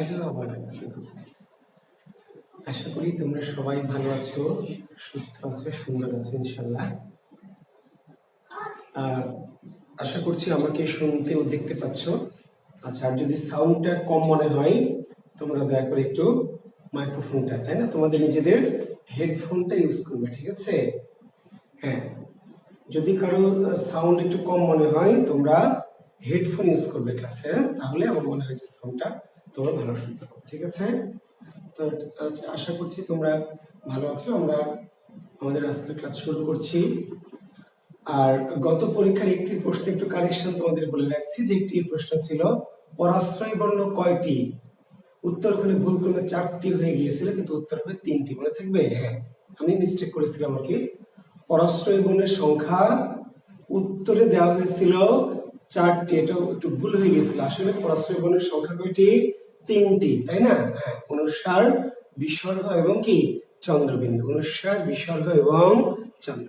Hello আবার আশা করি তোমরা সবাই ভালো আছো, সুস্থ আছো, সুন্দর আছো ইনশাল্লাহ। আশা করছি আমাকে শুনতে ও দেখতে পাচ্ছ। আচ্ছা, আর যদি সাউন্ডটা কম মনে হয় তোমরা দয়া করে একটু মাইক্রোফোনটা, তাই না, তোমাদের নিজেদের হেডফোনটা ইউজ করবে, ঠিক আছে? হ্যাঁ, যদি কারো সাউন্ড একটু কম মনে হয় তোমরা হেডফোন ইউজ করবে ক্লাসে, তাহলে আমার মনে হয় যে সাউন্ডটা তোমরা ভালো শুনতে পাবে, ঠিক আছে? তো আশা করছি তোমরা ভালো আছো। আমরা আমাদের আজকের ক্লাস শুরু করছি। আর গত পরীক্ষার একটি প্রশ্ন একটু কারেকশন তোমাদের বলে রাখছি, যে একটি প্রশ্ন ছিল পরাশ্রয় বর্ণ কয়টি, উত্তর ওখানে ভুলক্রমে 4টি হয়ে গিয়েছিল, কিন্তু উত্তর হবে 3টি। মনে থাকবে? হ্যাঁ, আমি মিস্টেক করেছিলাম আর কি। পরাশ্রয় বর্ণের সংখ্যা উত্তরে দেওয়া হয়েছিল 4টি, এটা একটু ভুল হয়ে গেছিল। আসলে পরাশ্রয় বর্ণের সংখ্যা কয়টি? 3টি, তাই না? হ্যাঁ, অনুস্বার, বিসর্গ এবং কি চন্দ্রবিন্দু। অনুস্বার, বিসর্গ এবং চন্দ্র।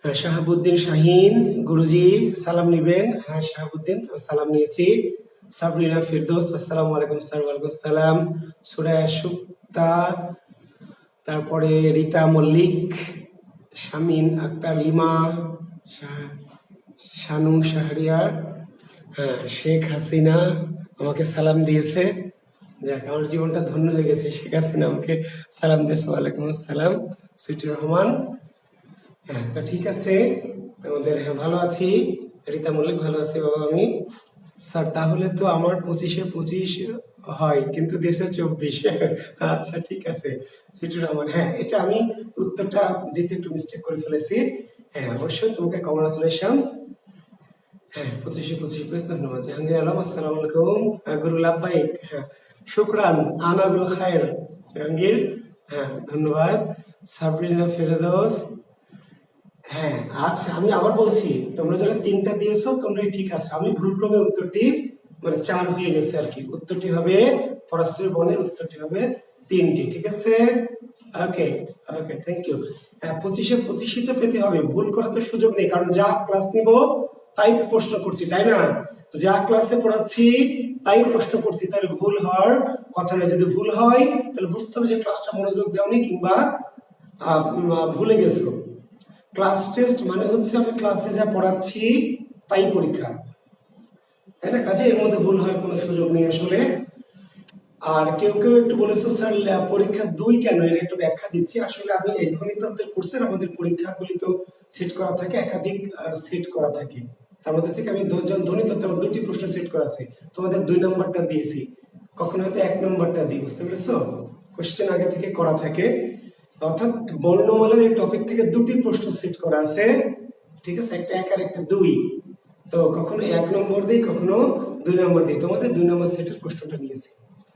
হ্যাঁ, শাহাবুদ্দিন শাহিন গুরুজি সালাম নিবেন। হ্যাঁ শাহাবুদ্দিন, সালাম নিয়েছি। সাবরিনা ফিরদৌস, আসসালামু আলাইকুম স্যার। ওয়ালাইকুম সালাম। সুরায়া সুক্তা, তারপরে রীতা মল্লিক, শামিন আক্তার লিমা, শানু শাহরিয়ার, হ্যাঁ শেখ হাসিনা আমাকে সালাম দিয়েছে। যাক, আমার জীবনটা ধন্য হয়ে গেছে, শেখ হাসিনা আমাকে সালাম দিয়েছে। ওয়ালাইকুম আসসালাম। সুইটি রহমান, হ্যাঁ তো ঠিক আছে আমাদের। হ্যাঁ ভালো আছি। রীতা মল্লিক, ভালো আছি বাবা আমি। স্যার তাহলে তো আমার 25-এ 25 হয়, কিন্তু দেশে 24। আচ্ছা ঠিক আছে সিটুর রহমান। হ্যাঁ, এটা আমি উত্তরটা দিতে একটু মিস্টেক করে ফেলেছি। হ্যাঁ অবশ্যই তোমাকে কংগ্রাচুলেশনস। হ্যাঁ 25-এ 25 পেয়েছ, ধন্যবাদ। জাহাঙ্গীর আলম, আসসালামু আলাইকুম। গুরুল আব্বাইক, হ্যাঁ শুকরান, আনা বিল খায়ের জাহাঙ্গীর, হ্যাঁ ধন্যবাদ। সাবরিনা ফেরদৌস, হ্যাঁ আচ্ছা আমি আবার বলছি, তোমরা যারা 3টা দিয়েছো তোমরাই ঠিক আছে। আমি ভুলক্রমে উত্তরটি মানে 4 হয়ে গেছে আর কি। উত্তরটি হবে পরাশ্রয় বর্ণের উত্তরটি হবে 3টি, ঠিক আছে? ওকে ওকে, থ্যাংক ইউ। হ্যাঁ 25-এ 25ই তো পেতে হবে, ভুল করার তো সুযোগ নেই, কারণ যা ক্লাস নিব তাই প্রশ্ন করছি, তাই না? যা ক্লাসে পড়াচ্ছি তাই প্রশ্ন করছি, তাহলে ভুল হওয়ার কথা নয়। যদি ভুল হয় তাহলে বুঝতে হবে যে ক্লাসটা মনোযোগ দেওনি কিংবা ভুলে গেছো। ক্লাস টেস্ট মানে হচ্ছে আমি ক্লাসে যা পড়াচ্ছি তাই পরীক্ষা, তাই না? কাজে এর মধ্যে ভুল হওয়ার কোনো সুযোগ নেই আসলে। আর কেউ কেউ একটু বলেছো স্যার পরীক্ষা 2 কেন, এটা একটু ব্যাখ্যা দিচ্ছি। আসলে আমি এই ধ্বনিতত্ত্বের কোর্সের আমাদের পরীক্ষাগুলি তো সেট করা থাকে, একাধিক সেট করা থাকে। তার মধ্যে থেকে আমি ধ্বনিতত্ত্বে আমার 2টি প্রশ্ন সেট করা আছে। তোমাদের 2 নম্বরটা দিয়েছি, কখনো হয়তো 1 নম্বরটা দিই, বুঝতে পেরেছো? কোশ্চেন আগে থেকে করা থাকে, অর্থাৎ বর্ণমালার এই টপিক থেকে 2টি প্রশ্ন সেট করা আছে, ঠিক আছে? একটা 1 আর একটা 2। তো কখনো 1 নম্বর দিই, কখনো 2 নম্বর দিই। তোমাদের 2 নম্বর সেটের প্রশ্নটা নিয়েছি,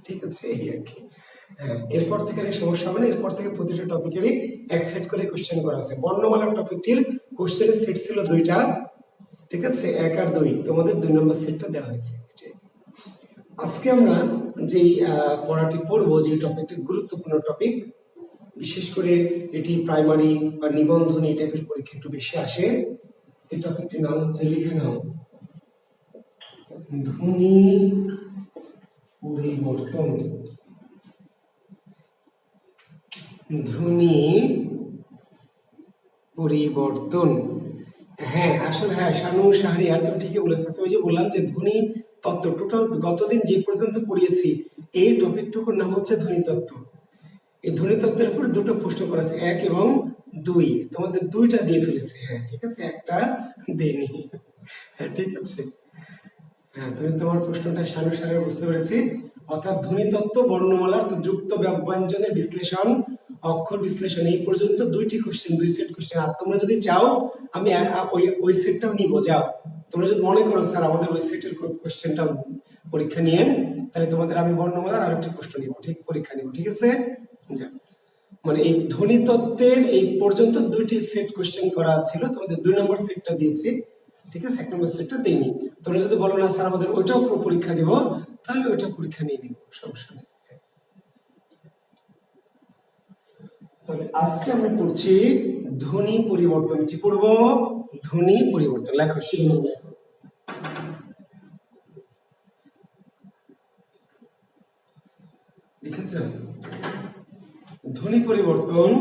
ঠিক আছে? এই আর কি। হ্যাঁ, এরপর থেকে আর সমস্যা হবে না। এরপর থেকে প্রতিটা টপিকেরই 1 সেট করে কোশ্চেন করা আছে। বর্ণমালার টপিকটির কোশ্চেনের সেট ছিল 2টা, ঠিক আছে? 1 আর 2, তোমাদের 2 নম্বর সেটটা দেওয়া হয়েছে। আজকে আমরা যেই পড়াটি পড়বো, যে টপিকটি গুরুত্বপূর্ণ টপিক, বিশেষ করে এটি প্রাইমারি বা নিবন্ধনী টাইপের পরীক্ষা একটু বেশি আসে। এই টপিকটির নাম হচ্ছে, লিখে নাও, ধ্বনি পরিবর্তন। ধ্বনি পরিবর্তন, হ্যাঁ আসলে হ্যাঁ শানু শাহরিয়ার, তুমি ঠিকই বলেছো। তো ওই যে বললাম যে ধ্বনি তত্ত্ব, টোটাল গতদিন যে পর্যন্ত পড়িয়েছি এই টপিকটুকুর নাম হচ্ছে ধ্বনি তত্ত্ব। এই ধ্বনি তত্ত্বের উপর 2টো প্রশ্ন করেছে, 1 এবং 2। তোমাদের 2টা দিয়ে ফেলেছে, হ্যাঁ ঠিক আছে, একটা দেয়নি। হ্যাঁ ঠিক আছে। হ্যাঁ তুমি তোমার প্রশ্নটা সানুসারে বুঝতে পেরেছি। অর্থাৎ ধ্বনিতত্ত্ব, বর্ণমালার যুক্ত ব্যঞ্জনের বিশ্লেষণ, অক্ষর বিশ্লেষণ, এই পর্যন্ত 2টি কোশ্চেন, 2 সেট কোশ্চেন। আর তোমরা যদি চাও আমি ওই সেটটাও নিব, যাও তোমরা যদি মনে করো স্যার আমাদের ওই সেটের কোশ্চেনটা পরীক্ষা নিয়ে, তাহলে তোমাদের আমি বর্ণমালার আরেকটি প্রশ্ন নিব, ঠিক পরীক্ষা নিব, ঠিক আছে? যাও, মানে এই ধ্বনিতত্ত্বের এই পর্যন্ত 2টি সেট কোশ্চেন করা ছিল, তোমাদের 2 নম্বর সেটটা দিয়েছি, ঠিক আছে? 1 নম্বর সেটটা দেইনি। তোমরা যদি বলো না স্যার আমাদের ওইটাও পরীক্ষা দিব, তাহলে ওইটা পরীক্ষা নিয়ে নিব, সমস্যা নেই। তাহলে আজকে আমরা পড়ছি ধ্বনি পরিবর্তন। কি পড়বো? ধ্বনি পরিবর্তন। লেখো, শিরোনাম লেখো। লিখেছেন? ধ্বনি পরিবর্তন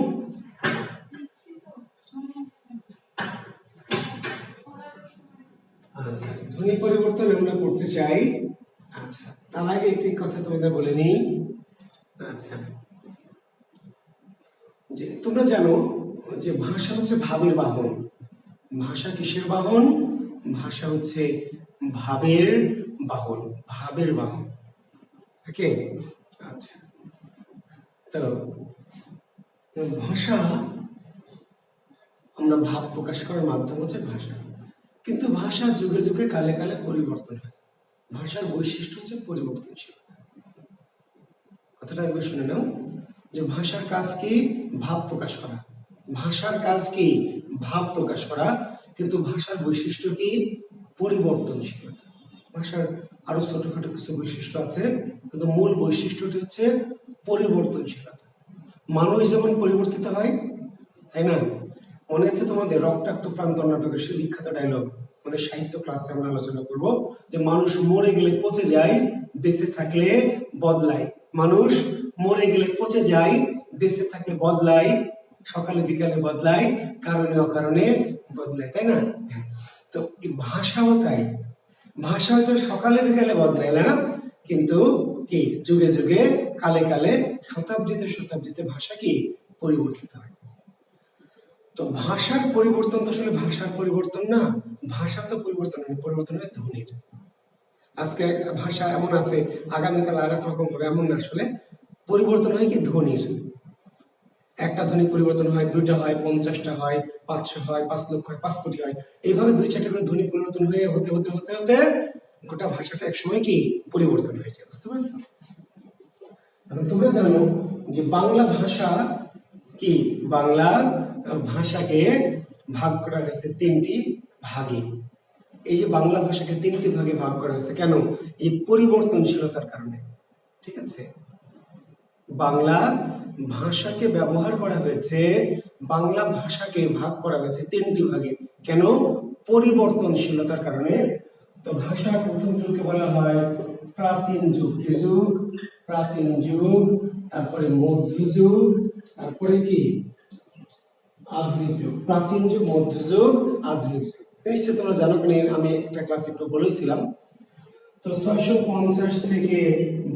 আচ্ছা, ধ্বনি পরিবর্তন আমরা করতে চাই। আচ্ছা, তার আগে একটি কথা তোমাদের বলে নিই। আচ্ছা, যে তোমরা জানো যে ভাষা হচ্ছে ভাবের বাহন। ভাষা কিসের বাহন? ভাষা হচ্ছে ভাবের বাহন, ভাবের বাহন। ওকে, আচ্ছা, তো ভাষা, আমরা ভাব প্রকাশ করার মাধ্যম হচ্ছে ভাষা। কিন্তু ভাষা যুগে যুগে কালে কালে পরিবর্তন হয়। ভাষার বৈশিষ্ট্য হচ্ছে পরিবর্তনশীল। কথাটা একবার শুনে নাও, যে ভাষার কাজ কি? ভাব প্রকাশ করা। ভাষার কাজ কি? ভাব প্রকাশ করা। কিন্তু ভাষার বৈশিষ্ট্য কি? পরিবর্তনশীলতা। ভাষার আরো ছোটখাটো কিছু বৈশিষ্ট্য আছে, কিন্তু মূল বৈশিষ্ট্যটি হচ্ছে পরিবর্তনশীলতা। মানুষ যেমন পরিবর্তিত হয়, তাই না? মনে আছে তোমাদের রক্তাক্ত প্রান্তর নাটকের সেই বিখ্যাত ডায়লগ? আমাদের সাহিত্য ক্লাসে আমরা আলোচনা করব যে মানুষ মরে গেলে পচে যায়, বেঁচে থাকলে বদলায়। মানুষ মরে গেলে পচে যায়, বেঁচে থাকলে বদলায়, সকালে বিকালে বদলায়, কারণে অকারণে বদলায়, তাই না? তো এই ভাষাও তাই। ভাষা হয়তো সকালে বিকালে বদলায় না, কিন্তু কি যুগে যুগে কালে কালে শতাব্দীতে শতাব্দীতে ভাষা কি পরিবর্তিত হয়। তো ভাষার পরিবর্তন তো আসলে ভাষার পরিবর্তন না, ভাষা তো পরিবর্তন হয়, পরিবর্তন হয় ধ্বনির। আজকে ভাষা এমন আছে, আগামীকাল আর এক রকম হবে, এমন না। আসলে পরিবর্তন হয় কি ধ্বনির। একটা ধ্বনি পরিবর্তন হয়, 2টা হয়, 50টা হয়, 500 হয়, 5 লক্ষ হয়, 5 কোটি হয়। এইভাবে 2-4টা করে ধ্বনি পরিবর্তন হয়ে হতে হতে হতে হতে গোটা ভাষাটা একসময় কি পরিবর্তন হয়ে যায়। বুঝতে পারছো? এখন তোমরা জানো যে বাংলা ভাষা কি? বাংলা ভাষাকে ভাগ করা হয়েছে 3টি ভাগে। এই যে বাংলা ভাষাকে 3টি ভাগে ভাগ করা হয়েছে কেন? এই পরিবর্তনশীলতার কারণে। ঠিক আছে, বাংলা ভাষাকে ব্যবহার করা হয়েছে, বাংলা ভাষাকে ভাগ করা হয়েছে 3টি ভাগে। কেন? পরিবর্তনশীলতার কারণে। তো ভাষার প্রথম যুগকে বলা হয় প্রাচীন যুগ। কি যুগ? প্রাচীন যুগ। তারপরে মধ্যযুগ, তারপরে কি আধুনিক যুগ। প্রাচীন যুগ, মধ্যযুগ, আধুনিক যুগ। নিশ্চয় তোমরা জানো, আমি একটা ক্লাসে একটু বলেছিলাম। তো 650 থেকে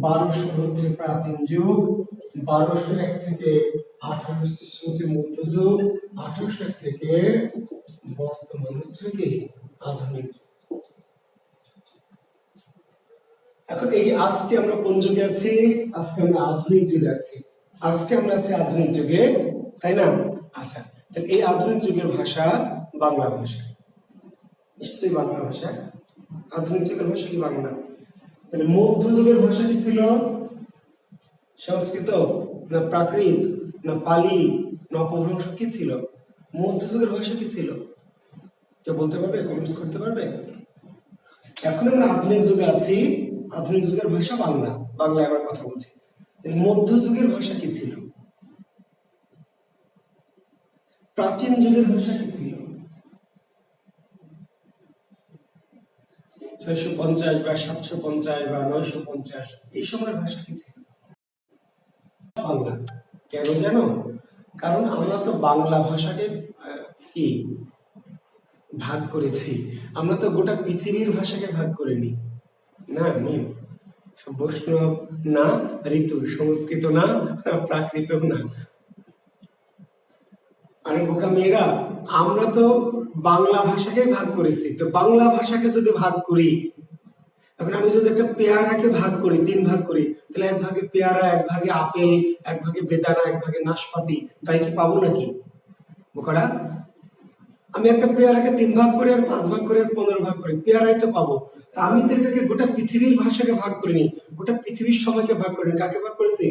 1200 হচ্ছে প্রাচীন যুগ, 1201 থেকে 1800 হচ্ছে মধ্যযুগ, 1801 থেকে বর্তমান হচ্ছে কি আধুনিক যুগ। এখন এই যে আজকে আমরা কোন যুগে আছি? আজকে আমরা আধুনিক যুগে আছি। আজকে আমরা আছি আধুনিক যুগে, তাই না? আচ্ছা, তাহলে এই আধুনিক যুগের ভাষা বাংলা ভাষা। নিশ্চয়ই বাংলা ভাষা। আধুনিক যুগের ভাষা কি বাংলা। তাহলে মধ্যযুগের ভাষা কি ছিল? সংস্কৃত না প্রাকৃত না পালি না অপভ্রংশ? কি ছিল মধ্যযুগের ভাষা? কি ছিল কেউ বলতে পারবে? কমেন্টস করতে পারবে? এখন আমরা আধুনিক যুগে আছি, আধুনিক যুগের ভাষা বাংলা। বাংলায় আবার কথা বলছি। মধ্যযুগের ভাষা কি ছিল? প্রাচীন যুগের ভাষা কি ছিল? 650 বা 750 বা 950 এই সময়ের ভাষা কি ছিল? বাংলা। কেন জানো? কারণ আমরা তো বাংলা ভাষাকে কি ভাগ করেছি, আমরা তো গোটা পৃথিবীর ভাষাকে ভাগ করিনি। না, মিম বৈষ্ণব না, ঋতু সংস্কৃত না, প্রাকৃত না। আরে বোকা মেয়েরা, আমরা তো বাংলা ভাষাকে ভাগ করেছি। তো বাংলা ভাষাকে যদি ভাগ করি, এখন আমি যদি একটা পেয়ারাকে ভাগ করি, 3 ভাগ করি, তাহলে 1 ভাগে পেয়ারা, 1 ভাগে আপেল, 1 ভাগে বেদানা, 1 ভাগে নাশপাতি, তাই কি পাবো নাকি বোকারা? আমি একটা পেয়ারাকে 3 ভাগ করে আর 5 ভাগ করে আর 15 ভাগ করি, পেয়ারাই তো পাবো। তা আমি তো এটাকে গোটা পৃথিবীর ভাষাকে ভাগ করিনি, গোটা পৃথিবীর সময়কে ভাগ করিনি। কাকে ভাগ করেছি?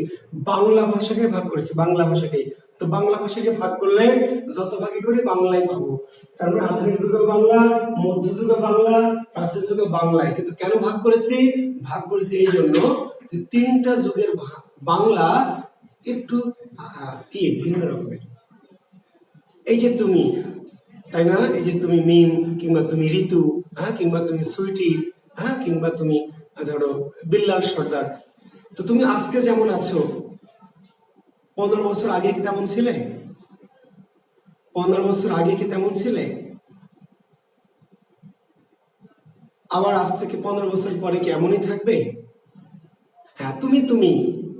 বাংলা ভাষাকে ভাগ করেছি, বাংলা ভাষাকে। তো বাংলা ভাষাকে ভাগ করলে যত ভাগে করি বাংলাই পাবো। তার মানে আধুনিক যুগে বাংলা, মধ্যযুগে বাংলা, প্রাচীন যুগে বাংলায়। কিন্তু কেন ভাগ করেছি? ভাগ করেছি এই জন্য যে 3টা যুগের বাংলা একটু কি ভিন্ন রকমের। এই যে তুমি, তাই না? এই যে তুমি মিম, কিংবা তুমি ঋতু, হ্যাঁ, কিংবা তুমি সুইটি, হ্যাঁ, কিংবা তুমি ধরো বিল্লাল সর্দার, তো তুমি আজকে যেমন আছো 15 বছর আগে কি তেমন ছিলে? 15 বছর আগে কি তেমন ছিলে? আবার আজ থেকে 15 বছর পরে কি এমনই থাকবে? হ্যাঁ, তুমি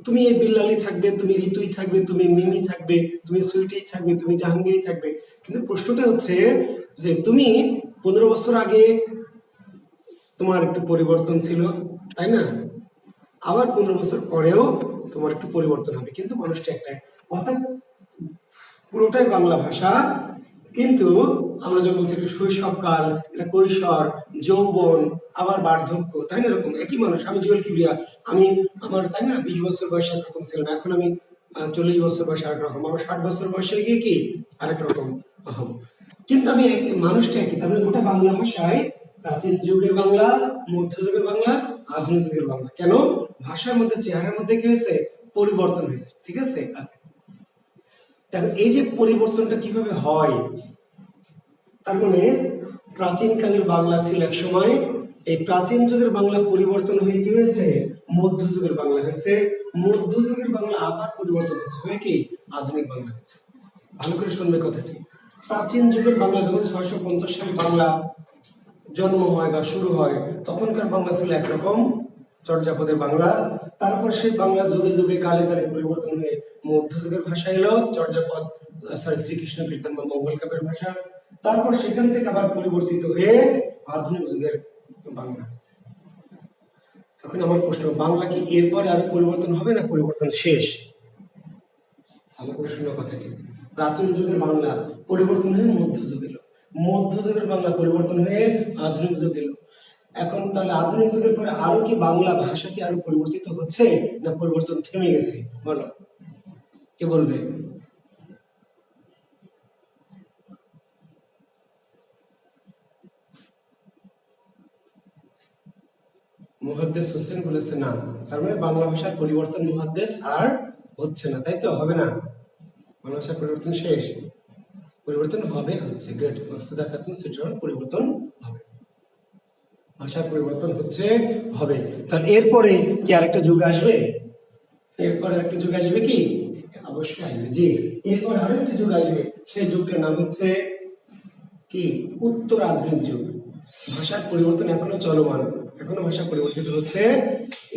তুমি এই বিল্লালি থাকবে, তুমি ঋতুই থাকবে, তুমি মিমি থাকবে, তুমি সুইটি থাকবে, তুমি জাহাঙ্গীরই থাকবে। কিন্তু প্রশ্নটা হচ্ছে যে তুমি 15 বছর আগে তোমার একটু পরিবর্তন ছিল, তাই না? আবার 15 বছর পরেও তোমার একটু পরিবর্তন হবে, কিন্তু মানুষটা একটাই। অর্থাৎ পুরোটাই বাংলা ভাষা, কিন্তু আমরা যখন বলছি একটা শৈশবকাল, এটা কৈশোর, যৌবন, আবার বার্ধক্য, তাই না? এরকম একই মানুষ। আমি জুয়েল কিবরিয়া, আমি আমার তাই না 20 বছর বয়সে একরকম ছিলাম, এখন আমি 40 বছর বয়সে আরেক রকম, আমার 60 বছর বয়সে গিয়ে কি আরেক রকম হব। কিন্তু আমি মানুষটা একই। তার মানে গোটা বাংলা ভাষায় প্রাচীন যুগের বাংলা, মধ্যযুগের বাংলা, আধুনিক যুগের বাংলা। কেন? ভাষার মধ্যে, চেহারার মধ্যে কি হয়েছে? পরিবর্তন হয়েছে। ঠিক আছে? দেখো এই যে পরিবর্তনটা কিভাবে হয়, তার মানে প্রাচীনকালের বাংলা ছিল এক সময়, এই প্রাচীন যুগের বাংলা পরিবর্তন হয়ে কি হয়েছে? মধ্যযুগের বাংলা হয়েছে, মধ্যযুগের বাংলা আবার পরিবর্তন হচ্ছে, হয়ে কি আধুনিক বাংলা হয়েছে। ভালো করে শুনবে কথাটি। প্রাচীন যুগের বাংলা যখন 650 সালে বাংলা জন্ম হয় বা শুরু হয়, তখনকার বাংলা ছিল একরকম, চর্যাপদের বাংলা। তারপর সেই বাংলা যুগে যুগে কালে কালে পরিবর্তন হয়ে মধ্যযুগের ভাষা এলো, চর্যাপদ শ্রীকৃষ্ণ কীর্তন বা মঙ্গল কাব্যের ভাষা। তারপর সেখান থেকে আবার পরিবর্তিত হয়ে আধুনিক যুগের বাংলা। এখন আমার প্রশ্ন, বাংলা কি এরপরে আরো পরিবর্তন হবে না পরিবর্তন শেষ? ভালো করে শুনো কথাটি। প্রাচীন যুগের বাংলা পরিবর্তন হয়ে মধ্যযুগ এলো, মধ্যযুগের বাংলা পরিবর্তন হয়ে আধুনিক যুগ এলো। এখন তাহলে আধুনিক যুগের পরে আরো কি বাংলা ভাষা কি আরো পরিবর্তিত হচ্ছে, না পরিবর্তন থেমে গেছে? বলো, কে বলবে? মুহাদ্দিস হোসেন বলেছে না। তার মানে বাংলা ভাষার পরিবর্তন মুহাদ্দিস আর হচ্ছে না, তাই তো? হবে না, বাংলা ভাষার পরিবর্তন শেষ। পরিবর্তন হবে, হচ্ছে। গুড। মাসুদা খাতুন সুইজারল্যান্ড, পরিবর্তন হবে, ভাষার পরিবর্তন হচ্ছে, হবে। তাহলে এরপরে কি আরেকটা যুগ আসবে? এরপরে আরেকটা যুগ আসবে কি? অবশ্যই আসবে, জি। এরপর আরো একটা যুগ আসবে, সেই যুগটার নাম হচ্ছে কি? উত্তর আধুনিক যুগ। ভাষার পরিবর্তন এখনো চলমান, এখনো ভাষা পরিবর্তিত হচ্ছে।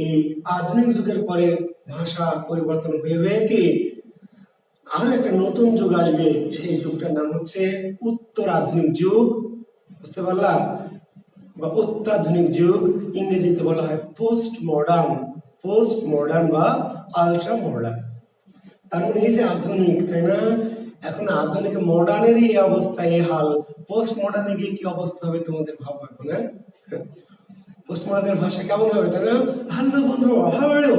এই আধুনিক যুগের পরে ভাষা পরিবর্তন হয়ে হয়ে কি আরো একটা নতুন যুগ আসবে, সেই যুগটার নাম হচ্ছে উত্তর আধুনিক যুগ। বুঝতে পারলাম? বা অত্যাধুনিক যুগ, ইংরেজিতে বলা হয় পোস্ট মডার্ন, পোস্ট মডার্ন বা আলট্রা মডার্ন। তার মানে এই যে আধুনিক, তাই না? এখন আধুনিক মডার্নেরই এই অবস্থা, এই হাল। পোস্ট মডার্নে গিয়ে কি অবস্থা হবে তোমাদের ভাবো এখন। হ্যাঁ, পোস্ট মডার্নের ভাষা কেমন হবে, তাই না? হ্যালো বন্ধু, হাউ আর ইউ?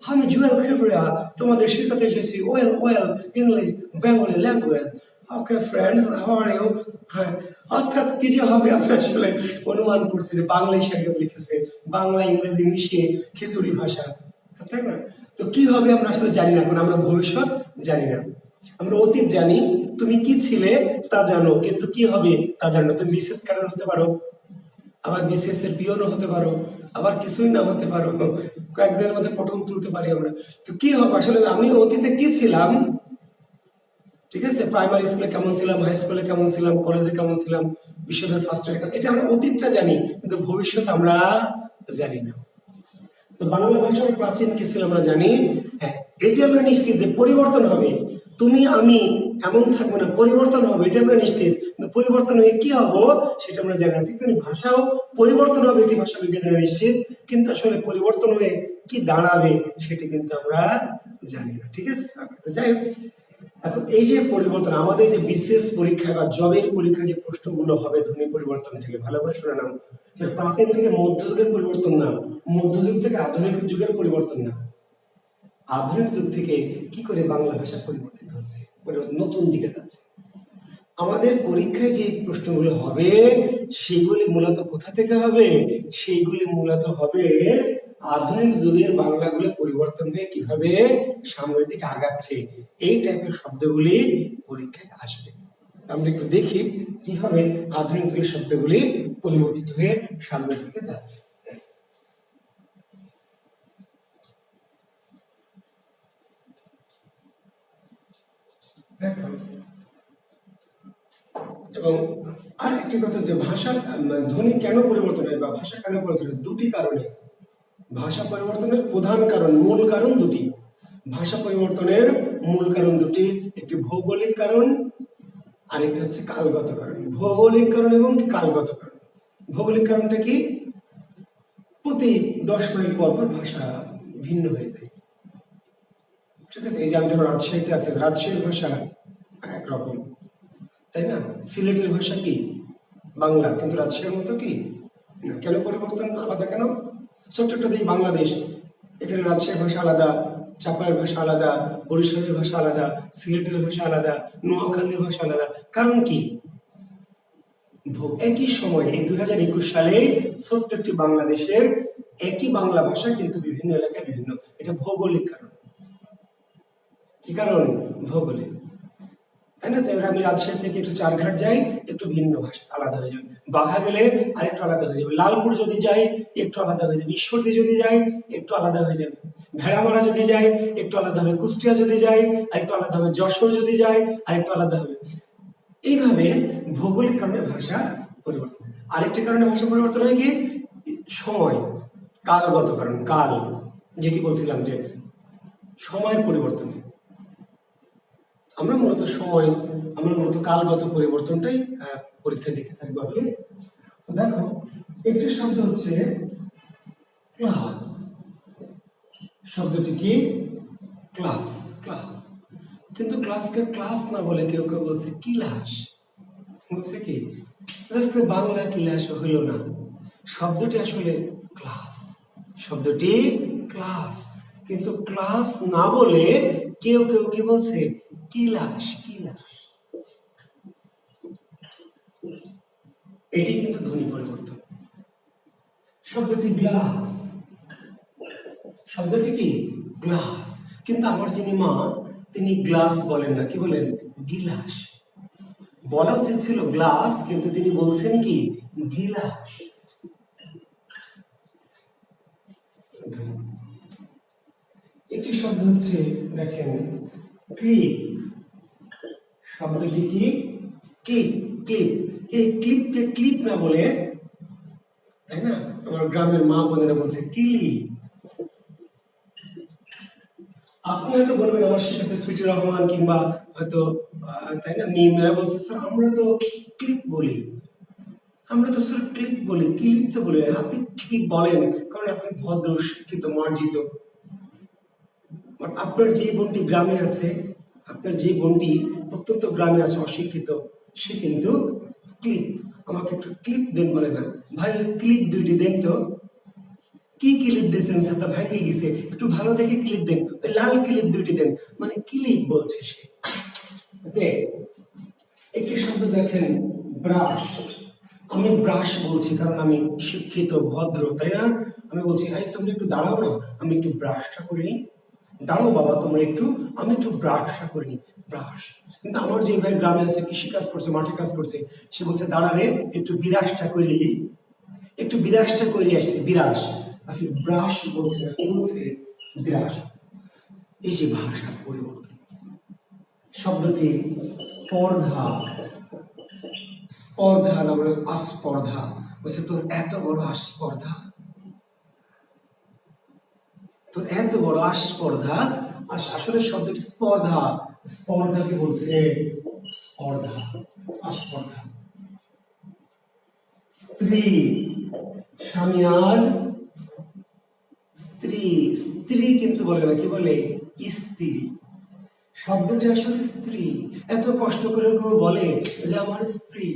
আমি জুয়েল খেবরিয়া, তোমাদের শেখাতে এসেছি well well English Bengali language. Okay friends, how are you? হ্যাঁ, অর্থাৎ কি যে হবে আমরা আসলে অনুমান করছি যে বাংলায় সাহিত্য লিখেছে, বাংলা ইংরেজি মিশিয়ে খিচুড়ি ভাষা, তাই না? তো কি হবে আমরা আসলে জানি না, এখন আমরা ভবিষ্যৎ জানি না। আমরা অতীত জানি, তুমি কি ছিলে তা জানো, কিন্তু কি হবে তা জানো না। তুমি বিশেষ কারণ হতে পারো, আবার বিসিএস এর পিওনও হতে পারো, আবার কিছুই না হতে পারো, কয়েকদিনের মধ্যে পটল তুলতে পারি আমরা। তো কি হবে আসলে, আমি অতীতে কি ছিলাম, ঠিক আছে, প্রাইমারি স্কুলে কেমন ছিলাম, হাই স্কুলে কেমন ছিলাম, কলেজে কেমন ছিলাম, বিশ্ববিদ্যালয় ফার্স্ট ইয়ার, এটা আমরা অতীতটা জানি, কিন্তু ভবিষ্যৎ আমরা জানি না। তো বাংলা ভাষার প্রাচীন কি ছিল আমরা জানি, হ্যাঁ, এটি আমরা নিশ্চিত যে পরিবর্তন হবে। তুমি আমি এমন থাকবো না, পরিবর্তন হবে, এটা আমরা নিশ্চিত। কিন্তু পরিবর্তন হয়ে কি হবো সেটা আমরা জানি না। ঠিক তেমনি ভাষাও পরিবর্তন হবে, এটি ভাষা বিজ্ঞানীরা নিশ্চিত, কিন্তু আসলে পরিবর্তন হয়ে কি দাঁড়াবে সেটি কিন্তু আমরা জানি না। ঠিক আছে? তো যাই হোক, এখন এই যে পরিবর্তন, আমাদের যে বিশেষ পরীক্ষা বা জবের পরীক্ষা যে প্রশ্নগুলো হবে ধ্বনি পরিবর্তন থেকে, ভালো করে শুনে নাও। প্রাচীন থেকে মধ্যযুগের পরিবর্তন না, মধ্যযুগ থেকে আধুনিক যুগের পরিবর্তন না, আধুনিক যুগ থেকে কি করে বাংলা ভাষা পরিবর্তিত হচ্ছে, পরিবর্তন নতুন দিকে যাচ্ছে। আমাদের পরীক্ষায় যে প্রশ্নগুলো হবে সেগুলি মূলত কোথা থেকে হবে? সেইগুলি মূলত হবে আধুনিক যুগের বাংলাগুলো পরিবর্তন হয়ে কিভাবে সামনের দিকে আগাচ্ছে, এই টাইপের শব্দগুলি পরীক্ষায় আসবে। আমরা একটু দেখি কিভাবে আধুনিক যুগের শব্দগুলি পরিবর্তিত হয়ে সামনের দিকে যাচ্ছে। দেখো, এবং আরেকটি কথা যে ভাষার ধ্বনি কেন পরিবর্তন হয় বা ভাষা কেন পরিবর্তন হয়, দুটি কারণে। ভাষা পরিবর্তনের প্রধান কারণ, মূল কারণ দুটি। ভাষা পরিবর্তনের মূল কারণ দুটি, একটি ভৌগোলিক কারণ, আরেকটা হচ্ছে কালগত কারণ। ভৌগোলিক কারণ এবং কালগত কারণ। ভৌগোলিক কারণটা কি? প্রতি 10 মাইল পর পর ভাষা ভিন্ন হয়ে যায়। ঠিক আছে, এই যে আমি ধরো রাজশাহীতে আছে, রাজশাহীর ভাষা একরকম, তাই না? সিলেটের ভাষা কি? বাংলা, কিন্তু রাজশাহীর মতো কি না। কেন পরিবর্তন আলাদা কেন? ছোট্ট একটা দেশ বাংলাদেশ, এখানে রাজশাহীর ভাষা আলাদা, চাপাইয়ের ভাষা আলাদা, বরিশালের ভাষা আলাদা, সিলেটের ভাষা আলাদা, নোয়াখালীর ভাষা আলাদা। কারণ কি? একই সময়ে এই 2021 সালে ছোট্ট একটি বাংলাদেশের একই বাংলা ভাষা কিন্তু বিভিন্ন এলাকায় বিভিন্ন। এটা ভৌগোলিক কারণ। কি কারণ? ভৌগোলিক, তাই না? আমি রাজশাহী থেকে একটু চারঘাট যাই, একটু ভিন্ন ভাষা আলাদা হয়ে যাবে। বাঘা গেলে আরেকটু আলাদা হয়ে যাবে। লালপুর যদি যাই একটু আলাদা হয়ে যাবে। ঈশ্বরদী যদি যাই একটু আলাদা হয়ে যাবে। ভেড়ামারা যদি যাই একটু আলাদা হবে। কুষ্টিয়া যদি যাই আরেকটু আলাদা হবে। যশোর যদি যাই আরেকটু আলাদা হবে। এইভাবে ভৌগোলিক কারণে ভাষা পরিবর্তন। আরেকটি কারণে ভাষা পরিবর্তন হয় কি? সময়, কালগত কারণ। কাল, যেটি বলছিলাম যে সময়ের পরিবর্তনে আমরা মূলত কালগত পরিবর্তনটাই পরীক্ষা দেখে থাকবো। ওকে, দেখো একটি শব্দ হচ্ছে ক্লাস। শব্দটি কি? ক্লাস। ক্লাস, কিন্তু ক্লাসকে ক্লাস না বলে কেউ কেউ বলছে কিলাস। বলছে কি? বাংলা কিলাস হইল না, শব্দটি আসলে ক্লাস। শব্দটি ক্লাস, কিন্তু ক্লাস না বলে কেউ কেউ কি বলছে? কিলাস। কিলাস, এটি কিন্তু ধ্বনি পরিবর্তন। শব্দটি গ্লাস। শব্দটি কি? গ্লাস, কিন্তু আমার যিনি মা তিনি গ্লাস বলেন না, কি বলেন? গিলাস। বলা উচিত ছিল গ্লাস, কিন্তু তিনি বলছেন কি? গিলাস। একটি শব্দ হচ্ছে, দেখেন, ক্লিপ। শব্দটি কি? ক্লিপ। ক্লিপ, এই ক্লিপকে ক্লিপ না বলে, তাই না, আমার গ্রামের মা বোনেরা বলছে কিলি। আপনি হয়তো বলবেন আমার সাথে সুইটি রহমান কিংবা হয়তো তাই না মিমেরা বলছে স্যার আমরা তো ক্লিপ বলি, আমরা তো স্যার ক্লিপ বলি, ক্লিপ তো বলি। আপনি ঠিক বলেন, কারণ আপনি ভদ্র, শিক্ষিত, মার্জিত। আপনার যে বোনটি গ্রামে আছে, আপনার যে বোনটি অত্যন্ত গ্রামে আছে, অশিক্ষিত, সে কিন্তু ক্লিপ, আমাকে একটু ক্লিপ দেন বলে না। ভাই ক্লিপ দুইটি দেন তো। কি ক্লিপ দিয়েছেন? সাথে ভাঙে গেছে, একটু ভালো দেখে ক্লিপ দেন, ওই লাল ক্লিপ দুইটি দেন, মানে ক্লিপ বলছে সে। ওকে, একটি শব্দ দেখেন, ব্রাশ। আমি ব্রাশ বলছি কারণ আমি শিক্ষিত, ভদ্র, তাই না? আমি বলছি এই তোমরা একটু দাঁড়াও না, আমি একটু ব্রাশটা করে নিই। দাঁড়াও বাবা তোমরা একটু, আমি একটু ব্রাশটা করে নিই। ব্রাশ। কিন্তু আমার যে ভাই গ্রামে আছে, কৃষি কাজ করছে, মাঠে কাজ করছে, সে বলছে দাঁড়া রে একটু বিরাশটা করে নিই, একটু বিরাশটা করে আসছে। বিরাশ, আসলে ব্রাশ বলছে না, কি বলছে? বিরাশ। এই যে ভাষার পরিবর্তন। শব্দটি স্পর্ধা। স্পর্ধা না বলে আস্পর্ধা। বলছে তোর এত বড় আস্পর্ধা, তোর এত বড় আস্পর্ধা। আসলে শব্দটি স্পর্ধা। স্পর্ধাকে বলছে স্পর্ধা, আস্পর্ধা। স্ত্রী, স্বামী আর স্ত্রী। স্ত্রী কিন্তু বলে না, কি বলে? স্ত্রী। শব্দটি আসলে স্ত্রী। এত কষ্ট করে কেউ বলে যে আমার স্ত্রী,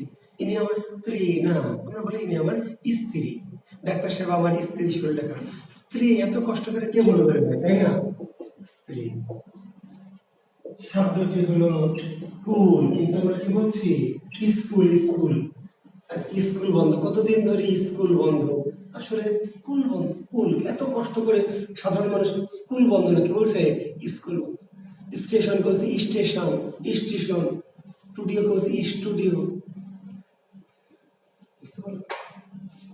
ইনি আমার স্ত্রী না, আমরা বলি ইনি আমার স্ত্রী। ডাক্তার সাহেব আমার স্ত্রী শরীরে খারাপ। স্ত্রী এত কষ্ট করে কে বলে বেরোবে, তাই না? স্ত্রী। শব্দটি হলো স্কুল, কিন্তু আমরা কি বলছি? স্কুল। স্কুল, আজকে স্কুল বন্ধ। কতদিন ধরে স্কুল বন্ধ? আসলে স্কুল বন্ধ। স্কুল এত কষ্ট করে সাধারণ মানুষ স্কুল বন্ধ না, কি বলছে? স্কুল বন্ধ। স্টেশন বলছে স্টেশন, স্টেশন। স্টুডিও বলছে স্টুডিও।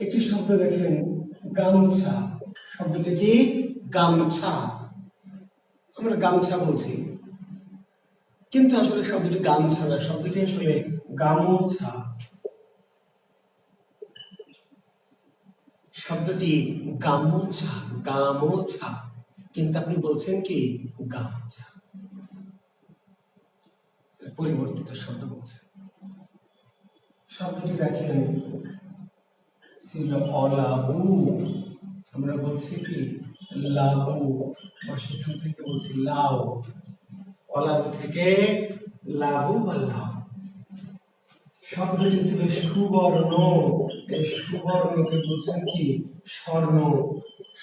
একটি শব্দ দেখেন, গামছা। শব্দটি কি? গামছা। আমরা গামছা বলছি, কিন্তু আসলে শব্দটি গামছা না, শব্দটি আসলে গামোছা। শব্দটি গামোছা, গামোছা, কিন্তু আপনি বলছেন কি গামছা, পরিবর্তিত শব্দ বলছেন। শব্দটি দেখেন ছিল অলাবু, আমরা বলছি কি লাবু, বা সেখান থেকে বলছি লাউ, অলাবু থেকে লাবু বা লাউ। শব্দটি ছিল সুবর্ণ, এই সুবর্ণকে বলছেন কি স্বর্ণ।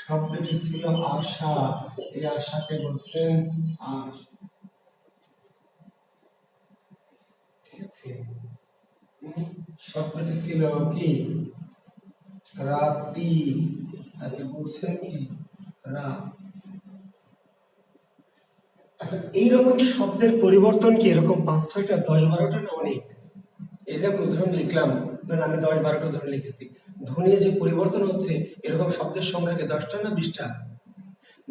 শব্দটি ছিল আশা, এই আশাকে বলছেন আশ। ঠিক আছে। শব্দটি ছিল কি রাতি, তাকে বলছেন কি রাত। এখন এইরকম শব্দের পরিবর্তন কি এরকম 5-6টা 10-12টা না অনেক? এই যে উদাহরণ লিখলাম, আমি 10-12টা উদাহরণ লিখেছি। ধ্বনি যে পরিবর্তন হচ্ছে এরকম শব্দের সংখ্যা কি 10টা না 20টা?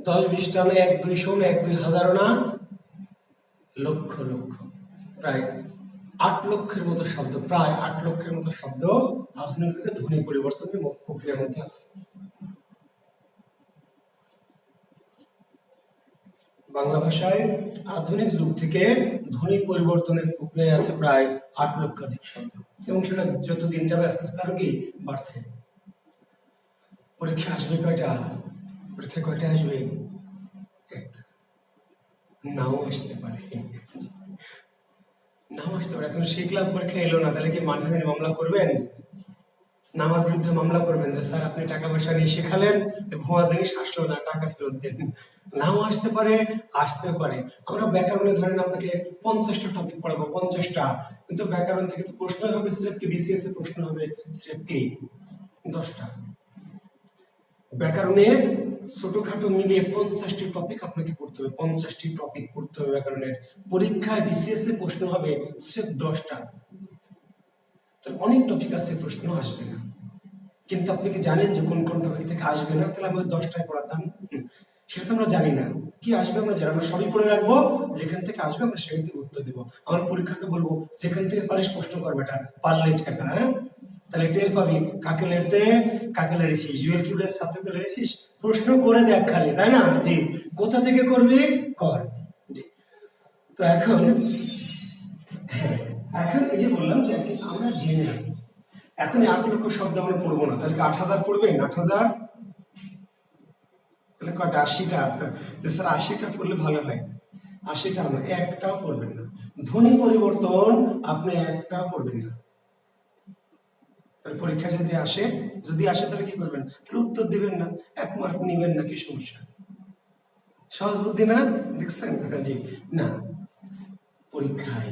10-20টা না 1-200 না 1-2 হাজারও না, লক্ষ লক্ষ, প্রায় 8 লক্ষের মতো শব্দ, প্রায় 8 লক্ষের মতো শব্দ আধুনিক ধ্বনি পরিবর্তনের প্রক্রিয়ার মধ্যে আছে। বাংলা ভাষায় আধুনিক যুগ থেকে ধ্বনি পরিবর্তনের প্রক্রিয়ায় আছে প্রায় 8 লক্ষাধিক শব্দ, এবং সেটা যত দিন যাবে আস্তে আস্তে আরো কি বাড়ছে। পরীক্ষা আসবে কয়টা? পরীক্ষা কয়টা আসবে? একটা। নাও আসতে পারে, নাও আসতে পারে। এখন শিখলাম পরীক্ষা এলো না, তাহলে কি মানহানির মামলা করবেন? না আমার বিরুদ্ধে মামলা করবেন যে স্যার আপনি টাকা পয়সা নিয়ে শেখালেন, ভুয়া জিনিস আসলো না, টাকা ফেরত দেন। নাও আসতে পারে, আসতে পারে। আমরা ব্যাকরণে ধরেন আপনাকে 50টা টপিক পড়াবো, 50টা, কিন্তু ব্যাকরণ থেকে তো প্রশ্ন হবে স্রেফ কি, বিসিএস এর প্রশ্ন হবে স্রেফ কি 10টা। ব্যাকরণের ছোটখাটো মিলিয়ে 50টি টপিক আপনাকে পড়তে হবে, 50টি টপিক পড়তে হবে ব্যাকরণের। পরীক্ষায় বিসিএস এ প্রশ্ন হবে স্রেফ 10টা। তাহলে অনেক টপিক আছে, প্রশ্ন আসবে না। কিন্তু আপনি কি জানেন যে কোন কোন টপিক থেকে আসবে না? তাহলে আমি ওই 10টায় পড়াতাম, সেটা তো আমরা জানি না। কি আসবে আমরা জানি, আমরা সবই পড়ে রাখবো, যেখান থেকে আসবে আমরা সেখান থেকে উত্তর দেবো। আমার পরীক্ষাকে বলবো যেখান থেকে পারিস প্রশ্ন করবে, এটা পারলে ঠেকা, হ্যাঁ? তাহলে টের পাবি কাকে লেড়তে কাকে লেড়েছিস, জুয়েল কিবরের ছাত্রকে লেড়েছিস, প্রশ্ন করে দেখ খালি, তাই না? জি, কোথা থেকে করবি কর। জি, তো এখন হ্যাঁ, এখন এই যে বললাম যে আমরা জেনে রাখবো। এখন 8 লক্ষ শব্দ আমরা পড়বো না, তাহলে কি 8,000 পড়বেন? 8,000, তাহলে কয়টা? 80টা? যে স্যার 80টা পড়লে ভালো হয়। 80টা না, একটাও পড়বেন না। ধ্বনি পরিবর্তন আপনি একটাও পড়বেন না। তাহলে পরীক্ষা যদি আসে, তাহলে কি করবেন? তাহলে উত্তর দিবেন না, 1 মার্ক নিবেন না, কি সমস্যা? সহজ বুদ্ধি না? দেখছেন? জি না, পরীক্ষায়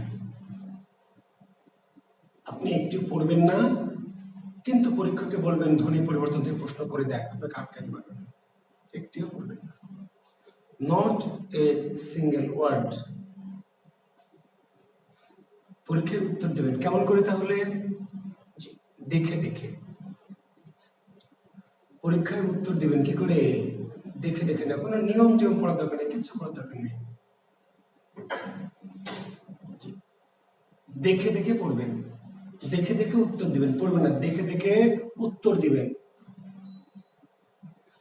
আপনি একটু পড়বেন না, কিন্তু পরীক্ষককে বলবেন ধ্বনি পরিবর্তন থেকে প্রশ্ন করে দেখ, আপনাকে আটকাতে পারবেন না, একটিও পড়বেন না, নট এ সিঙ্গেল ওয়ার্ড। পরীক্ষায় উত্তর দেবেন কেমন করে তাহলে? দেখে দেখে। পরীক্ষায় উত্তর দিবেন কি করে? দেখে দেখে না, কোনো নিয়ম টিয়ম পড়ার দরকার নেই, কিচ্ছু পড়ার দরকার নেই, দেখে দেখে পড়বেন, দেখে দেখে উত্তর দিবেন, পড়বেন না, দেখে দেখে উত্তর দিবেন।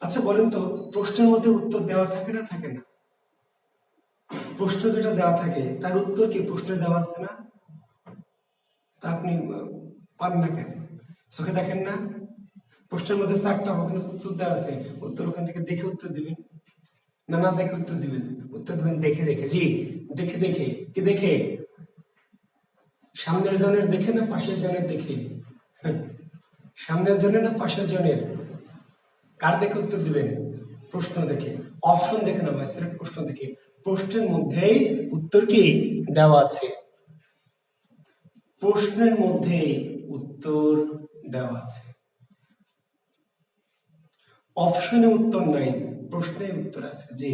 আচ্ছা বলেন তো, প্রশ্নের মধ্যে উত্তর দেওয়া থাকে না থাকে না? প্রশ্ন যেটা দেওয়া থাকে তার উত্তর কি প্রশ্নে দেওয়া আছে না? তা আপনি পারেন না কেন? চোখে দেখেন না? প্রশ্নের মধ্যে 4টা ওখানে উত্তর দেওয়া আছে, উত্তর ওখান থেকে দেখে উত্তর দিবেন। না না, দেখে উত্তর দিবেন, উত্তর দিবেন দেখে দেখে। জি, দেখে দেখে। কি দেখে? সামনের জনের দেখে না পাশের জনের দেখে? হ্যাঁ, সামনের জনের না পাশের জনের? কার দেখে উত্তর দিবেন? প্রশ্ন দেখে। অপশন দেখে না ভাই, সিলেক্ট প্রশ্ন দেখে। প্রশ্নের মধ্যেই উত্তর কি দেওয়া আছে, প্রশ্নের মধ্যে উত্তর দেওয়া আছে, অপশনে উত্তর নাই, প্রশ্নে উত্তর আছে। জি,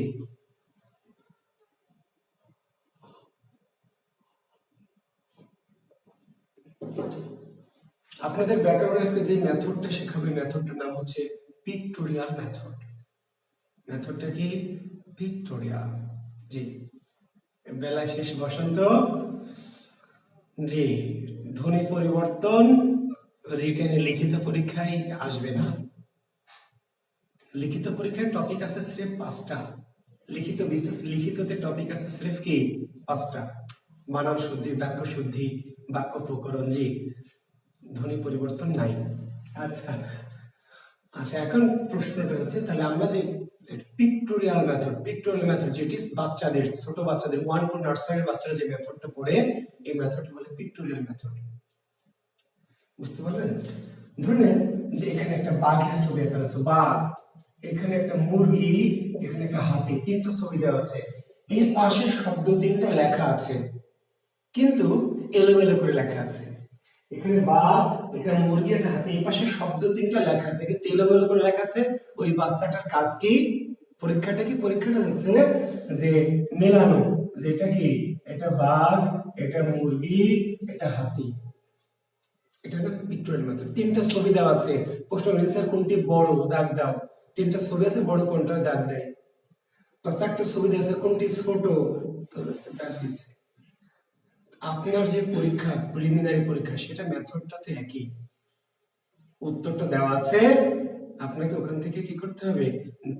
আপনাদের ব্যাকরণ আজকে যে মেথডটা শেখাবে, মেথডটার নাম হচ্ছে পিক্টোরিয়াল মেথড। মেথডটা কি? পিক্টোরিয়াল। জি, বেলা শেষ বসন্ত। জি, ধ্বনি পরিবর্তন রিটেনে লিখিত পরীক্ষায় আসবে না। লিখিত পরীক্ষায় টপিক আছে স্রেফ 5টা। লিখিততে টপিক আছে স্রেফ কি 5টা। বানান শুদ্ধি, বাক্য শুদ্ধি, বাক্য প্রকরণ। জি, ধ্বনি পরিবর্তন নাই। আচ্ছা আচ্ছা, এখন প্রশ্নটা হচ্ছে তাহলে আমরা যে পিক্টোরিয়াল মেথড যেটি বাচ্চাদের, ছোট বাচ্চাদের 1 টু নার্সারির বাচ্চারা যে মেথডটা পড়ে, এই মেথডটা বলে পিক্টোরিয়াল মেথড। বুঝতে পারলেন? ধরুন যে এখানে একটা বাঘের ছবি আঁকা আছে, বাঘ, এখানে একটা মুরগি, এখানে একটা হাতি, তিনটা ছবি দেওয়া আছে। এর পাশে শব্দ তিনটা লেখা আছে, কিন্তু এলোমেলো করে লেখা আছে। এখানে বাঘ, এটা মুরগি, এটা হাতি, এই পাশে শব্দ তিনটা লেখা আছে কিন্তু এলোমেলো করে লেখা আছে। ওই বাচ্চাটার কাজ কি? পরীক্ষাটা কি? পরীক্ষাটা হচ্ছে যে মেলানো, যে এটা কি, এটা বাঘ, এটা মুরগি, এটা হাতি। এটা হলো পিক্টোরিয়াল মেথড। তিনটা ছবি দেওয়া আছে, প্রশ্ন করেছে স্যার কোনটি বড়, দাগ দাও। তিনটা ছবি আছে, বড় কোনটা, দাগ দেয়। বা চারটা ছবি দেওয়া আছে, কোনটি ছোট, দাগ দিচ্ছে। আপনার যে পরীক্ষা, প্রিলিমিনারি পরীক্ষা, সেটা মেথডটা তো একই, উত্তরটা দেওয়া আছে, আপনাকে ওখান থেকে কি করতে হবে,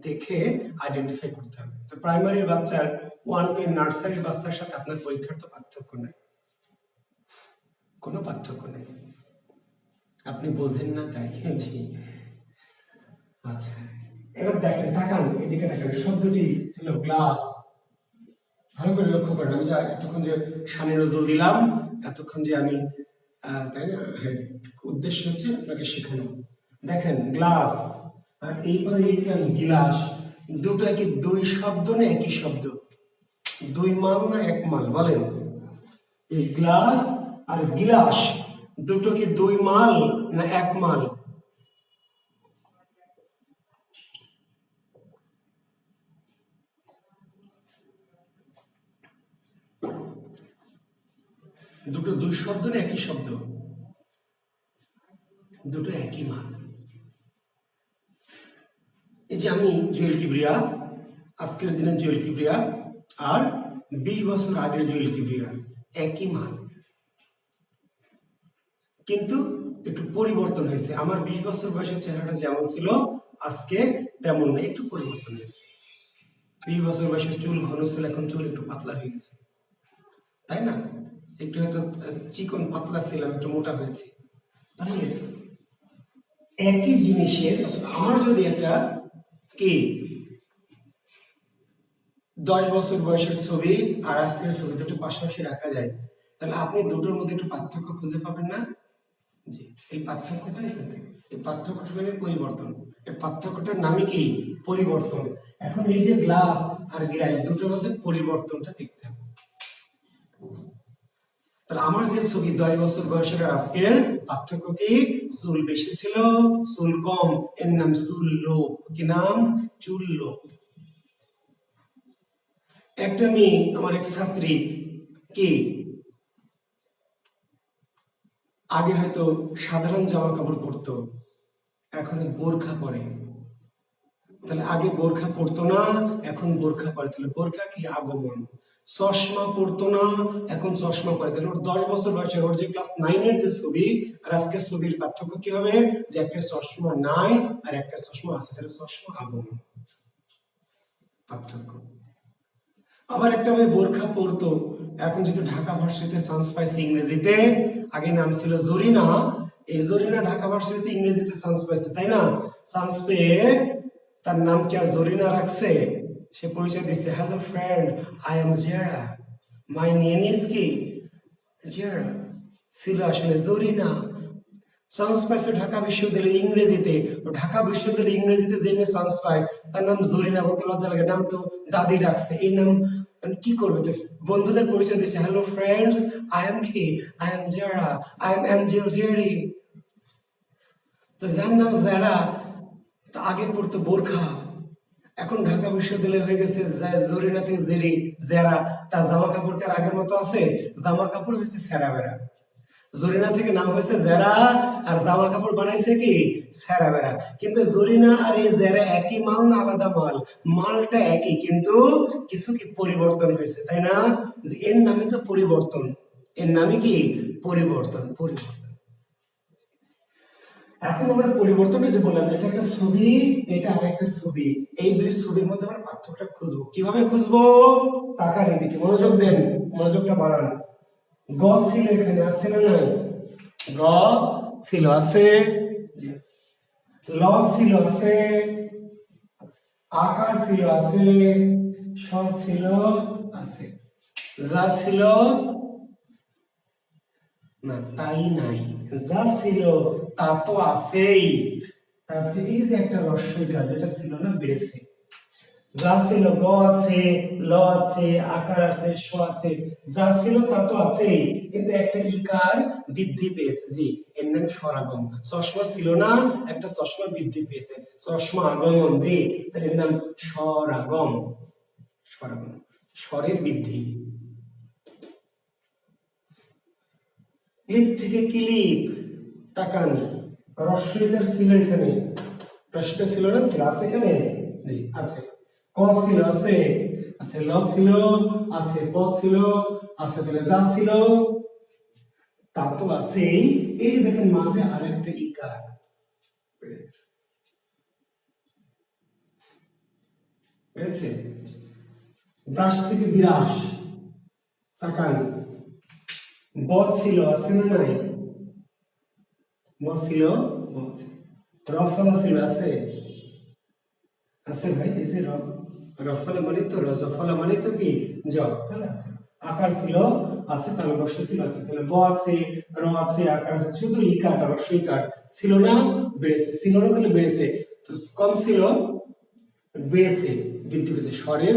দেখে আইডেন্টিফাই করতে হবে। তো প্রাইমারির বাচ্চার 1 টু নার্সারির বাচ্চার সাথে আপনার পরীক্ষার তো পার্থক্য নেই, কোনো পার্থক্য নেই। আপনি বোঝেন না তাই। আচ্ছা, এবার দেখেন, তাকান এদিকে, দেখেন শব্দটি ছিল গ্লাস। ভালো করে লক্ষ্য করেন, আমি এতক্ষণ যে শানে নজরুল দিলাম, এতক্ষণ যে আমি তাই না, উদ্দেশ্য হচ্ছে আপনাকে শেখানো। দেখেন গ্লাস আর এইবারে লিখলাম গিলাস, দুটো কি দুই শব্দ না একই শব্দ? দুই মাল না এক মাল বলেন? এই গ্লাস আর গিলাস দুটো কি দুই মাল না এক মাল? দুটো দুই শব্দ না একই শব্দ? দুটো একই মান। এই যে আমি জুয়েল কিবরিয়া, আজকের দিনের জুয়েল কিবরিয়া আর 20 বছর আগের জুয়েল কিবরিয়া একই মান, কিন্তু একটু পরিবর্তন হয়েছে। আমার 20 বছর বয়সের চেহারাটা যেমন ছিল আজকে তেমন না, একটু পরিবর্তন হয়েছে। 20 বছর বয়সের চুল ঘন ছিল, এখন চুল একটু পাতলা হয়ে গেছে, তাই না? একটু হয়তো চিকন পাতলা ছিলাম, একটু মোটা হয়েছে। তাহলে একই জিনিসের, আমার যদি একটা কি 10 বছর বয়সের ছবি আর আজকের ছবি দুটো পাশাপাশি রাখা যায়, তাহলে আপনি দুটোর মধ্যে একটু পার্থক্য খুঁজে পাবেন না? জি, এই পার্থক্যটা এখানে, এই পার্থক্যটা মানে পরিবর্তন। এই পার্থক্যটার নামই কি? পরিবর্তন। এখন এই যে গ্লাস আর গ্লাস দুটোর মাঝে পরিবর্তনটা দেখতে হবে। তাহলে আমার যে ছবি 10 বছর বয়সের আজকের পার্থক্য কি? চুল বেশি ছিল, চুল কম, এর নাম চুল লোপ। কি নাম? চুল লোপ। একটা মেয়ে, আমার এক ছাত্রী কি আগে হয়তো সাধারণ জামা কাপড় পরতো, এখন বোরখা পরে। তাহলে আগে বোরখা পরতো না, এখন বোরখা পরে, তাহলে বোরখা কি? আগমন। চশমা পরতো না, এখন চশমা পরে। তাহলে ওর 10 বছর বয়সে ওর যে ক্লাস 9 এর যে ছবি আর আজকের ছবির পার্থক্য কি হবে? যে একটা চশমা নাই আর একটা চশমা আছে, তাহলে চশমা আগমন, পার্থক্য। আবার একটা মেয়ে বোরখা পরতো, এখন যেহেতু ঢাকা ভার্সিটিতে চান্স পাইছে ইংরেজিতে, আগে নাম ছিল জরিনা, এই জরিনা ঢাকা ভার্সিটিতে ইংরেজিতে চান্স পাইছে, তাই না? চান্স পেয়ে তার নাম কি আর জরিনা রাখছে? সে পরিচয় দিচ্ছে, hello friend, I am Jiara, my name is কি? জিয়ারা। ছিল আসলে জরিনা। চান্স পাইছে ঢাকা বিশ্ববিদ্যালয়ের ইংরেজিতে, তো ঢাকা বিশ্ববিদ্যালয়ের ইংরেজিতে যে মেয়ে চান্স পায় তার নাম জরিনা বলতে লজ্জা লাগে, নাম তো দাদি রাখছে, এই নাম কি করবে? তো বন্ধুদের পরিচয় দিচ্ছে, হ্যালো ফ্রেন্ডস, আই এম কি? আই এম জেরা, আই এম অ্যাঞ্জেল জেরি। তো যার নাম জেরা, তা আগে পড়তো বোরখা, এখন ঢাকা বিশ্ববিদ্যালয় হয়ে গেছে জরিনা থেকে জেরি, জেরা। তার জামা কাপড় কি আর আগের মতো আছে? জামা কাপড় হয়েছে সেরা বেরা। জরিনা থেকে নাম হয়েছে জেরা, আর জামা কাপড় বানাইছে কি সেরা বেরা। কিন্তু জরিনা আর এই জেরা একই মাল না আলাদা মাল? মালটা একই, কিন্তু কিছু কি পরিবর্তন হয়েছে, তাই না? যে এর নামই তো পরিবর্তন, এর নামই কি পরিবর্তন। পরিবর্তন। এখন আমরা পরিবর্তনে যে বললাম, এটা একটা ছবি, এটা আরেকটা ছবি, এই দুই ছবির মধ্যে আমরা পার্থক্যটা খুঁজবো। কিভাবে খুঁজবো? তাকান এদিকে, মনোযোগ দেন, মনোযোগটা বাড়ান। গ ছিল এখানে, আছে না নাই? গ ছিল, আছে। ল ছিল, আছে। আকার ছিল, আছে। স ছিল, আছে। যা ছিল না তাই নাই, যা ছিল তা তো আছেই। তার চেয়ে এই যে একটা রস্বইকার যেটা ছিল না, বেড়েছে। যা ছিল, গ আছে, ল আছে, আকার আছে, স আছে, যা ছিল তা তো আছেই, কিন্তু একটা ইকার বৃদ্ধি পেয়েছে। জি, এর নাম স্বরাগম। চশমা ছিল না, একটা চশমা বৃদ্ধি পেয়েছে, চশমা আগমন। জি, তাহলে এর নাম স্বরাগম। স্বরাগম, স্বরের বৃদ্ধি। ক্লিপ থেকে ক্লিপ, তাকান, রস্বইকার ছিল এখানে, রস্বইটা ছিল না, ছিল, আছে এখানে? জি, আছে। ক ছিল, আছে। আছে, ল ছিল, আছে, প ছিল, আছে, তাহলে যা ছিল তা তো আছেই। এই যে দেখেন মাঝে আরেকটা ইকার পেয়েছে। ব্রাশ থেকে বিরাস, তাকান, ব ছিল, আছে না নাই? ব ছিল, ব আছে। রফলা ছিল, আছে। আছে ভাই, এই যে রফলা মানে তো রজফলা মানে তো কি জব, তাহলে আছে। আকার ছিল, আছে, তাহলে রস্ব ছিল, আছে, তাহলে ব আছে, র আছে, আকার আছে, শুধু ইকারটা রস্বইকার ছিল না, বেড়েছে, ছিল না তাহলে বেড়েছে, তো কম ছিল বেড়েছে, বৃদ্ধি পেয়েছে, স্বরের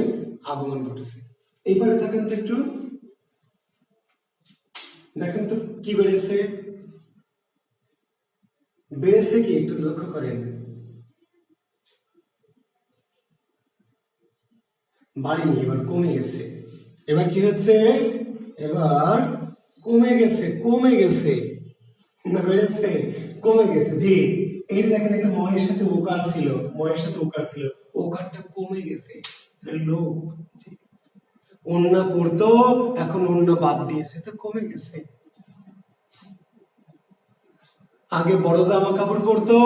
আগমন ঘটেছে। এইবারে থাকেন তো একটু, দেখেন তো কি বেড়েছে। বেড়েছে কি একটু লক্ষ্য করেন, বাড়েনি, এবার কমে গেছে। এবার কি হচ্ছে? এবার কমে গেছে, কমে গেছে না বেড়েছে? কমে গেছে। জি, এই যে দেখেন একটা ময়ের সাথে ওকার ছিল, ময়ের সাথে ওকার ছিল, ওকারটা কমে গেছে, লোক। জি, ওন্না পড়তো, এখন ওন্না বাদ দিয়েছে, তো কমে গেছে। আগে বড় জামা কাপড় পরতো,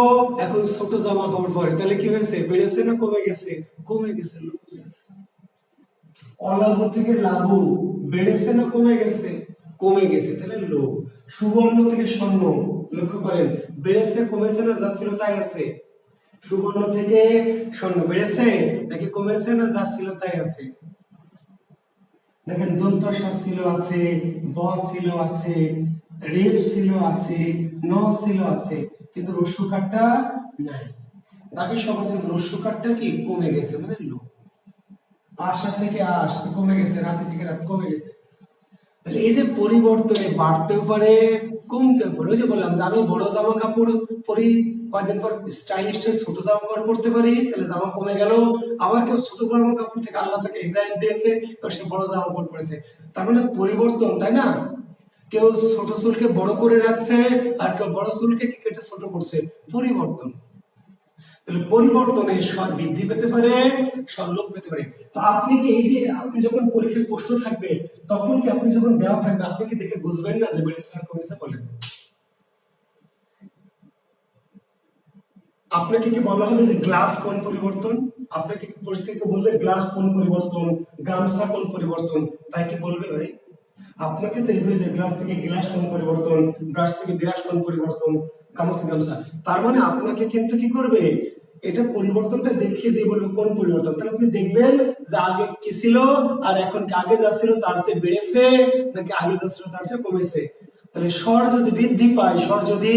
এখন ছোট জামা কাপড় পরে, তাহলে কি হয়েছে? বেড়েছে না কমে গেছে? কমে গেছে, লোক হয়েছে। অলাভ থেকে লাভু, বেড়েছে না কমে গেছে? কমে গেছে, তাহলে লোভ। সুবর্ণ থেকে স্বর্ণ, লক্ষ্য করেন, বেড়েছে কমেছে না যা ছিল তাই আছে? সুবর্ণ থেকে স্বর্ণ বেড়েছে নাকি কমেছে না যা ছিল তাই আছে? দেখেন দন্ত স ছিল, আছে, ব ছিল, আছে, রেফ ছিল, আছে, ন ছিল, আছে, কিন্তু রস্যকারটা নাই। বাকি সব আছে, রস্যকারটা কি কমে গেছে, মানে লোভ। আশা থেকে আশ কমে গেছে, রাতে থেকে রাত কমে গেছে। তাহলে এই যে পরিবর্তনে বাড়তেও পারে, কমতেও পারে। ওই যে বললাম যে আমি বড় জামা কাপড় পরি, কয়েকদিন পর স্টাইলিশ ছোট জামা কাপড় পরতে পারি, তাহলে জামা কমে গেল। আবার কেউ ছোট জামা কাপড় থেকে আল্লাহ তাকে হিদায়াত দিয়েছে, তো সে বড় জামা কাপড় পরেছে। তার মানে পরিবর্তন, তাই না? কেউ ছোট চুলকে বড় করে রাখছে, আর কেউ বড় চুলকে কি কেটে ছোট করছে, পরিবর্তন। তাহলে পরিবর্তনে স্বর বৃদ্ধি পেতে পারে, স্বর লোপ পেতে পারে। তো আপনি কি এই যে আপনি যখন পরীক্ষায় প্রশ্ন থাকবে, তখন কি আপনি যখন দেওয়া থাকবে, আপনি কি দেখে বুঝবেন না যে বেড়েছে না কমেছে? বলেন, আপনাকে কি বলা হবে যে গ্লাস কোন পরিবর্তন? আপনাকে কি পরীক্ষায় বলবে গ্লাস কোন পরিবর্তন, গামছা কোন পরিবর্তন? তাই কি বলবে ভাই? আপনাকে তো এইভাবে যে গ্লাস থেকে গ্লাস কোন পরিবর্তন, ব্রাশ থেকে বিরাশ কোন পরিবর্তন, গামছা থেকে গামছা। তার মানে আপনাকে কিন্তু কি করবে, এটা পরিবর্তনটা দেখিয়ে দিয়ে বলবে কোন পরিবর্তন। তাহলে আপনি দেখবেন যে আগে কি ছিল, আর এখন আগে যা ছিল তার চেয়ে বেড়েছে নাকি আগে যা ছিল তার চেয়ে কমেছে। তাহলে স্বর যদি বৃদ্ধি পায়, স্বর যদি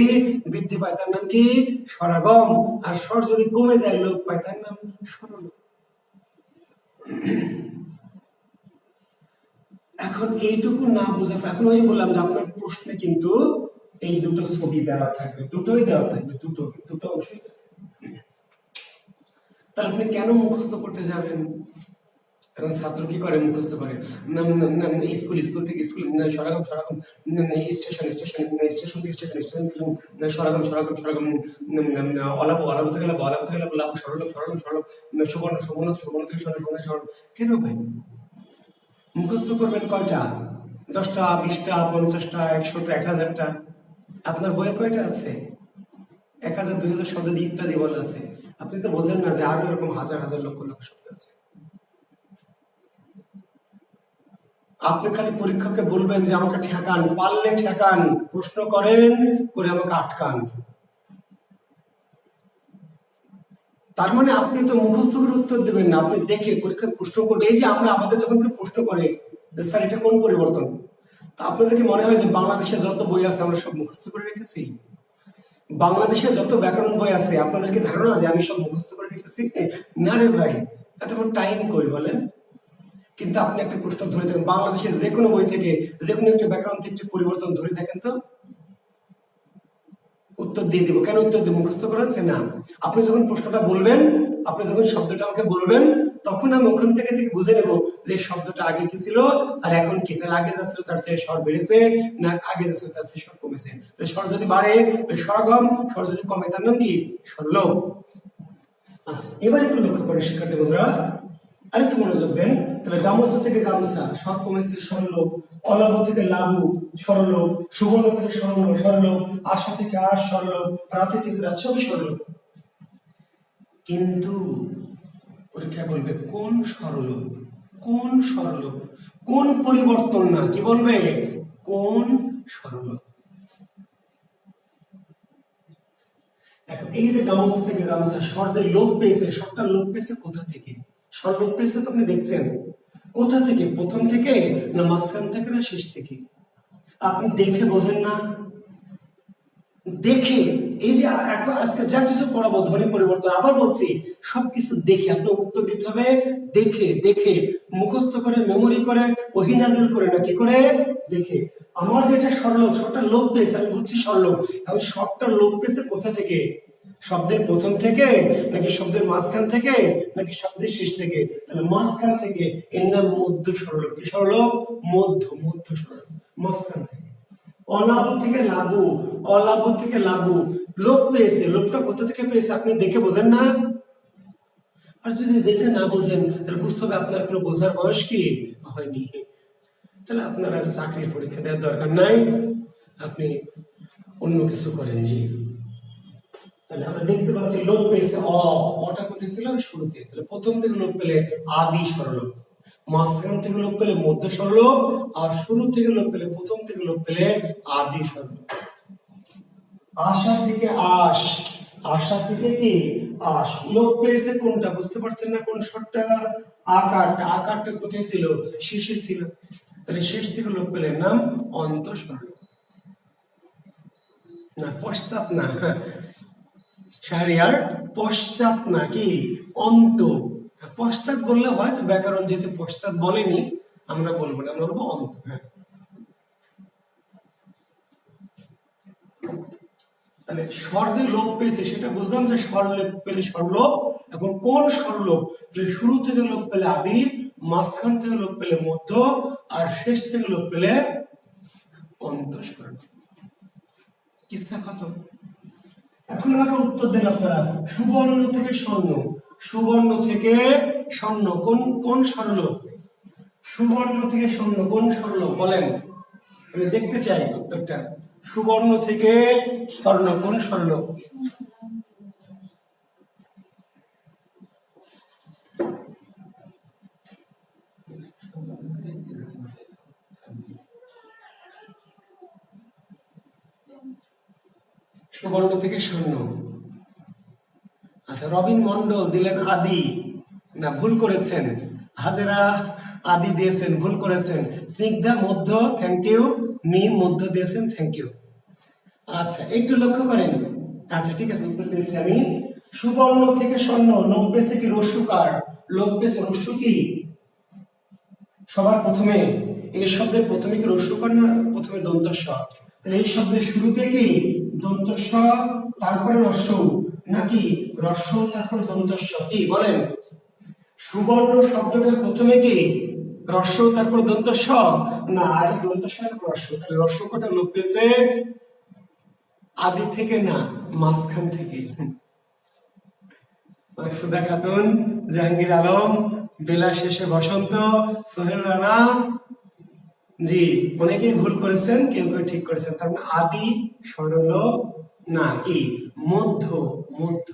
বৃদ্ধি পায় তার নাম কি স্বরাগম, আর স্বর যদি কমে যায়, লোপ পায়, তার নাম স্বরলোপ। এখন এইটুকু না বোঝার পর, এখন ওই বললাম যে আপনার প্রশ্নে কিন্তু এই দুটো ছবি দেওয়া থাকবে, দুটোই দেওয়া থাকবে, দুটো দুটো অংশই। তাহলে আপনি কেন মুখস্থ করতে যাবেন? এখন ছাত্র কি করে, মুখস্থ করে। স্কুল স্কুল থেকে স্কুল, সরগম সরগম, স্টেশন স্টেশন, স্টেশন থেকে স্টেশন স্টেশন, সরগম সরগম সরগম, অলাপ অলাপ থেকে লাভ, অলাপ থেকে লাভ, লাভ সরলভ সরলভ সরলভ, সুবর্ণ সুবর্ণ সুবর্ণ থেকে সরল সুবর্ণ সরল। কেন ভাই মুখস্থ করবেন কয়টা? 10টা, 20টা, 50টা, 100টা, 1000টা? আপনার বইয়ে কয়টা আছে? 1000, 2000 শব্দ ইত্যাদি বলা আছে। আপনি তো বোঝেন না যে আরো এরকম হাজার হাজার লক্ষ লক্ষ শব্দ আছে। আপনি খালি পরীক্ষককে বলবেন যে আমাকে ঠেকান, পারলে ঠেকান, প্রশ্ন করেন, করে আমাকে আটকান। তার মানে আপনি তো মুখস্থ করে উত্তর দেবেন না, আপনি দেখে পরীক্ষায় প্রশ্ন করবে। এই যে আমরা আমাদের যখন কেউ প্রশ্ন করে যে স্যার এটা কোন পরিবর্তন, তা আপনাদের কি মনে হয় যে বাংলাদেশে যত বই আছে আমরা সব মুখস্থ করে রেখেছি? বাংলাদেশে যত ব্যাকরণ বই আছে আপনাদের কি ধারণা যে আমি সব মুখস্থ করে রেখেছি? না রে ভাই, এতক্ষণ টাইম কই বলেন? কিন্তু আপনি একটা প্রশ্ন ধরে দেখেন, বাংলাদেশের যে কোনো বই থেকে যে কোনো একটা ব্যাকরণ থেকে পরিবর্তন ধরে দেখেন তো, উত্তর দিয়ে দিব। কেন উত্তর দিব? মুখস্থ করা আছে না। আপনি যখন প্রশ্নটা বলবেন, আপনি যখন শব্দটা আমাকে বলবেন, তখন আমি ওখান থেকে বুঝে নেব যে শব্দটা আগে কি ছিল আর এখন কি। তাহলে আগে যা ছিল তার চেয়ে স্বর বেড়েছে, না আগে যা ছিল তার চেয়ে স্বর কমেছে। স্বর যদি বাড়ে স্বরগম, স্বর যদি কমে তার নাম কি? স্বরলোপ। এবার একটু লক্ষ্য করেন শিক্ষার্থী বন্ধুরা, আরেকটু মনোযোগ দেন। তাহলে গামছা থেকে গামছা, স্বর কমেছে স্বরলোপ। অলাভ থেকে লাভু, স্বরলোপ। সুবর্ণ থেকে স্বর্ণ, স্বরলোপ। আশা থেকে আশ, স্বরলোপ। রাতে থেকে রাত, সবই স্বরলোপ। কিন্তু পরীক্ষা বলবে কোন স্বরলোপ, কোন স্বরলোপ, কোন পরিবর্তন না, কি বলবে? কোন স্বরলোপ। এই যে গামছা থেকে গামছা, স্বর যে লোপ পেয়েছে, স্বরটা লোপ পেয়েছে কোথা থেকে? স্বর লোপ পেয়েছে তো আপনি দেখছেন কোথা থেকে? প্রথম থেকে না মাঝখান থেকে না শেষ থেকে? আপনি দেখে বোঝেন না? দেখে, এই যে আজকে যা কিছু পড়াবো ধ্বনি পরিবর্তন, আবার বলছি সবকিছু দেখে আপনার উত্তর দিতে হবে। দেখে দেখে মুখস্থ করে, মেমোরি করে, ওহিনাজিল করে, না কি করে? দেখে। আমার যেটা স্বরলোপ, স্বরটা লোপ পেয়েছে, আমি বুঝছি স্বরলোপ। আমি স্বরটা লোপ পেয়েছে কোথা থেকে? শব্দের প্রথম থেকে নাকি শব্দের মাঝখান থেকে নাকি শব্দের শেষ থেকে? তাহলে মাঝখান থেকে। এর নাম মধ্য স্বরলোপ। কি স্বরলোপ? মধ্য, মধ্য স্বরলোপ, মাঝখান থেকে। অলাভ থেকে লাভু, অলাভ থেকে লাভু, লোপ পেয়েছে। লোপটা কোথা থেকে পেয়েছে আপনি দেখে বোঝেন না? আর যদি দেখে না বোঝেন তাহলে বুঝতে হবে আপনার কোনো বোঝার বয়স কি হয়নি। তাহলে আপনার আর চাকরির পরীক্ষা দেওয়ার দরকার নাই, আপনি অন্য কিছু করেন। তাহলে আমরা দেখতে পাচ্ছি লোপ পেয়েছে অটা কোথায় ছিল? শুরুতে। তাহলে প্রথম থেকে লোপ পেলে আদি স্বরলোপ, মাঝখান থেকে লোপ পেলে মধ্য স্বরলোপ, আর শুরু থেকে লোপ পেলে, প্রথম থেকে লোপ পেলে আদি স্বরলোপ। আশা থেকে আশ, আশা থেকে কি? আশ। লোপ পেয়েছে কোনটা? বুঝতে পারছেন না কোন স্বরটা? আকারটা। আকারটা কোথায় ছিল? শেষে ছিল। তাহলে শেষ থেকে লোপ পেলে নাম অন্ত স্বরলোপ। না পশ্চাৎ না, শাহরিয়ার পশ্চাৎ না, কি? অন্ত। পশ্চাৎ বললে হয়তো ব্যাকরণ যেহেতু পশ্চাৎ বলেনি আমরা বলবো না, আমরা বলবো অন্ত। হ্যাঁ, তাহলে স্বর যে লোপ পেয়েছে সেটা বুঝলাম যে স্বর লোপ পেলে স্বরলোপ। এখন কোন স্বরলোপ? শুরু থেকে লোপ পেলে আদি, মাঝখান থেকে লোপ পেলে মধ্য, আর শেষ থেকে লোপ পেলে অন্ত স্বরলোপ। কিসা খতম। এখন আমাকে উত্তর দেন আপনারা। সুবর্ণ থেকে স্বর্ণ, সুবর্ণ থেকে স্বর্ণ, কোন কোন স্বরলোপ? সুবর্ণ থেকে স্বর্ণ কোন স্বরলোপ বলেন? আমি দেখতে চাই উত্তরটা। সুবর্ণ থেকে স্বর্ণ কোন স্বরলোপ? সুবর্ণ থেকে স্বর্ণ। আচ্ছা, রবিন মন্ডল দিলেন আদি, না ভুল করেছেন। হাজেরা আদি দিয়েছেন, ভুল করেছেন। স্নিগ্ধা মধ্য, থ্যাংক ইউ। মিম মধ্য দিয়েছেন, থ্যাংক ইউ। আচ্ছা একটু লক্ষ্য করেন। আচ্ছা ঠিক আছে, উত্তর পেয়েছি আমি। সুবর্ণ থেকে স্বর্ণ, লোপ পেয়েছে কি? রস্যুকার। লোপ পেয়েছে রস্যু কি? সবার প্রথমে এই শব্দের প্রথমে কি রস্যুকার না প্রথমে দন্তস্ব? তাহলে এই শব্দের শুরুতে কি দন্তস্ব তারপরে রস্য, নাকি রস্য তারপরে দন্তস্ব? কি বলেন? সুবর্ণ শব্দটার প্রথমে কি রস্য তারপর দন্ত স, না আগে দন্ত স তারপর রস্য, তাহলে রস্য কটা লোপ পেয়েছে আদি থেকে না মাঝখান থেকে। মাকসুদা খাতুন, জাহাঙ্গীর আলম, বেলা শেষে বসন্ত, সোহেল রানা, জি অনেকেই ভুল করেছেন, কেউ কেউ ঠিক করেছেন। তার মানে আদি সরলোপ না, কি মধ্য, মধ্য।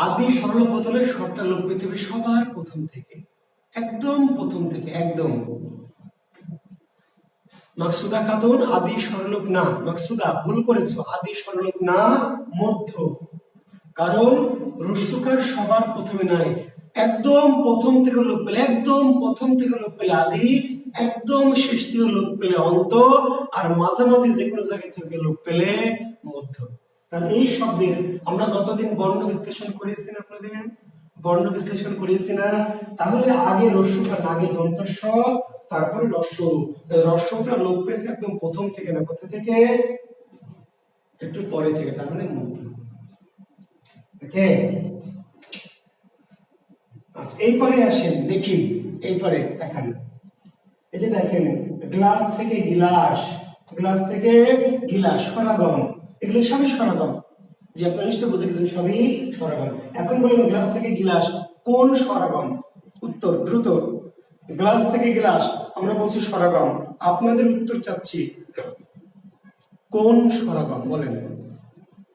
আদি সরলোপ হলে স্বরটা লোপ পেতে হবে সবার প্রথম থেকে, একদম প্রথম থেকে, একদম। মাকসুদা খাতুন, আদি সরলোপ না, মাকসুদা ভুল করেছো, আদি সরলোপ না, মধ্য। কারণ রস্যকার সবার প্রথমে নাই, একদম প্রথম থেকে লোপ পেলে, একদম প্রথম থেকে লোপ পেলে আদি, একদম শেষ থেকে লোপ পেলে অন্ত, আর মাঝামাঝি যে কোনো জায়গা থেকে লোপ পেলে মধ্য। তাহলে এই শব্দের আমরা গতদিন বর্ণ বিশ্লেষণ করেছি না, আপনাদের বর্ণ বিশ্লেষণ করেছি না? তাহলে আগে রস্যকার, আগে দন্ত স, তারপরে রস্য। রস্যটা লোপ পেয়েছে একদম প্রথম থেকে না, কোথা থেকে একটু পরে থেকে, তার মানে মধ্য। ওকে, আচ্ছা এইপরে আসেন দেখি, এইপরে দেখান। এই যে দেখেন, গ্লাস থেকে গিলাস, গ্লাস থেকে গিলাস, স্বরাগম, এগুলো সবই স্বরাগম। যে আপনারা নিশ্চয় বুঝে গেছেন সবই স্বরাগম। এখন বলুন গ্লাস থেকে গিলাস কোন স্বরাগম? উত্তর দ্রুত। গ্লাস থেকে গিলাস আমরা বলছি স্বরাগম, আপনাদের উত্তর চাচ্ছি কোন স্বরাগম, বলেন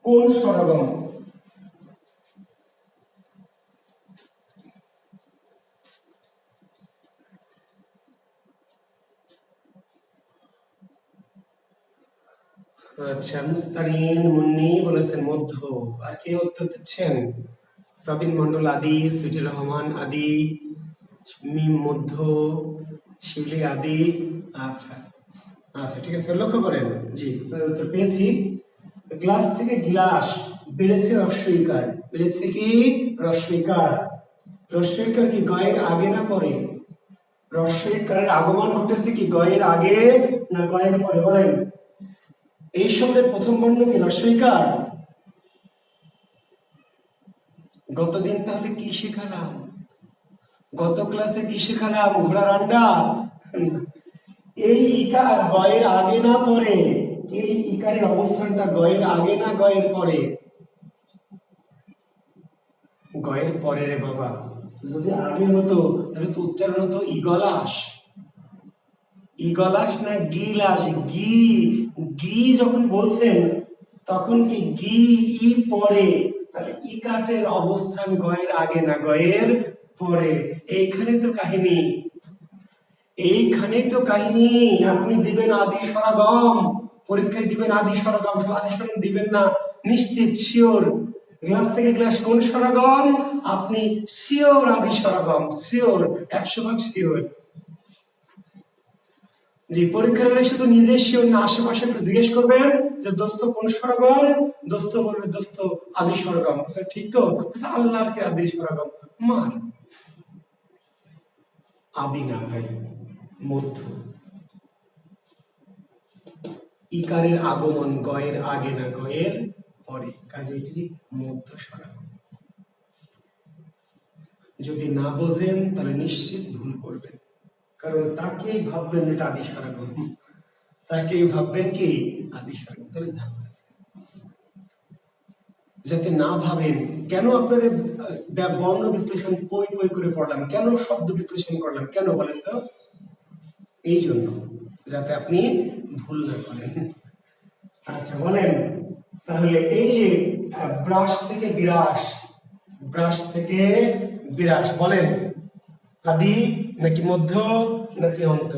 কোন স্বরাগম? আচ্ছা, মুস্তারিন মুন্নি বলেছেন মধ্য। আর কে উত্তর দিচ্ছেন? রবিন মন্ডল আদি, সুইটি রহমান আদি, মিম মধ্য, শিউলি আদি। আচ্ছা আচ্ছা ঠিক আছে, লক্ষ্য করেন। জি উত্তর পেয়েছি। গ্লাস থেকে গিলাস বেড়েছে রস্বইকার, বেড়েছে কি রস্বইকার। রস্বইকার কি গয়ের আগে না পরে? রস্বইকারের আগমন ঘটেছে কি গয়ের আগে না গয়ের পরে, বলেন? এই শব্দের প্রথম বর্ণ কি রস্বইকার? গতদিন তাহলে কি শেখালাম? গত ক্লাসে কি শেখালাম? ঘোড়ার আন্ডা। এই ইকার গয়ের আগে না পরে? এই ইকারের অবস্থানটা গয়ের আগে না গয়ের পরে? গয়ের পরে রে বাবা। যদি আগে হতো তাহলে তো উচ্চারণ হতো ইগলাস, ইগলাস না গিলাস। গি, গি যখন বলছেন তখন কি গি ই পরে, তাহলে ইকাটের অবস্থান গয়ের আগে না গয়ের পরে। এইখানে তো কাহিনী, এইখানেই তো কাহিনী। আপনি দিবেন আদি স্বরাগম, পরীক্ষায় দিবেন আদি স্বরাগম, আদি স্বরাগম দিবেন না নিশ্চিত, শিওর। গ্লাস থেকে গ্লাস কোন স্বরাগম? আপনি শিওর আদি স্বরাগম, শিওর, 100% শিওর। জি পরীক্ষার হলে শুধু নিজে শিওর না, আশেপাশে একটু জিজ্ঞেস করবেন যে দোস্ত কোন স্বরাগম, দোস্ত বলবে দোস্ত আদি স্বরাগম। ঠিক তো? আল্লাহর কি আদি স্বরাগম? মার আদি না ভাই, মধ্য। ইকারের আগমন গয়ের আগে না গয়ের পরে, কাজে এটি মধ্য স্বরাগম। যদি না বোঝেন তাহলে নিশ্চিত ভুল করবেন, কারণ তাকেই ভাববেন যেটা আদি স্বরাগম, তাকেই ভাববেন কি আদি স্বরাগম। তাহলে জানবেন, যাতে না ভাবেন কেন আপনাদের বর্ণ বিশ্লেষণ পই পই করে পড়লাম, কেন শব্দ বিশ্লেষণ করলাম, কেন বলেন তো? এই জন্য যাতে আপনি ভুল না করেন। আচ্ছা বলেন তাহলে, এই যে ব্রাশ থেকে বিরাস, ব্রাশ থেকে বিরাস, বলেন আদি নাকি মধ্য নাকি অন্ত?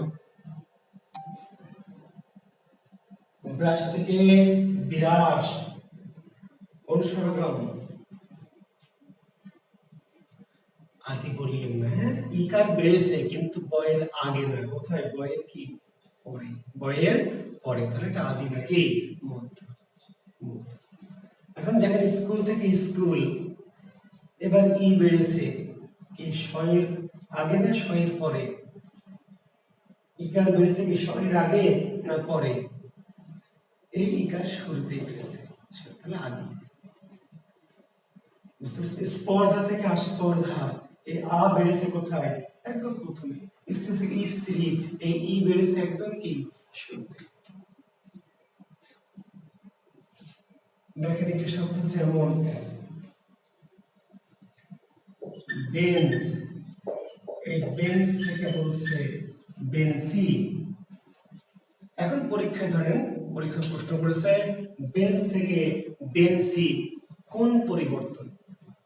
ব্রাশ থেকে বিরাস কোন স্বরগম? আদি বলিয়েন না, হ্যাঁ ইকার বেড়েছে কিন্তু বয়ের আগে না, কোথায় বয়ের কি পরে, বয়ের পরে, তাহলে এটা আদি নাকি মধ্য। এখন দেখেন স্কুল থেকে স্কুল, এবার ই বেড়েছে কি শয়ের আগে না শয়ের পরে? ইকার বেড়েছে কি শয়ের আগে না পরে? এই ইকার শুরুতেই বেড়েছে, তাহলে আদি। বুঝতে পারছি? স্পর্ধা থেকে আস্পর্ধা, এই আ বেড়েছে কোথায়? একদম প্রথমে। স্ত্রী থেকে স্ত্রী, এই ই বেড়েছে একদম কি শুরুতে। দেখেন একটি শব্দ যেমন বেঞ্চ, এই বেঞ্চ থেকে বলছে বেঞ্চি। এখন পরীক্ষায় ধরেন, পরীক্ষা প্রশ্ন করেছে বেঞ্চ থেকে বেঞ্চি, কোন পরিবর্তন?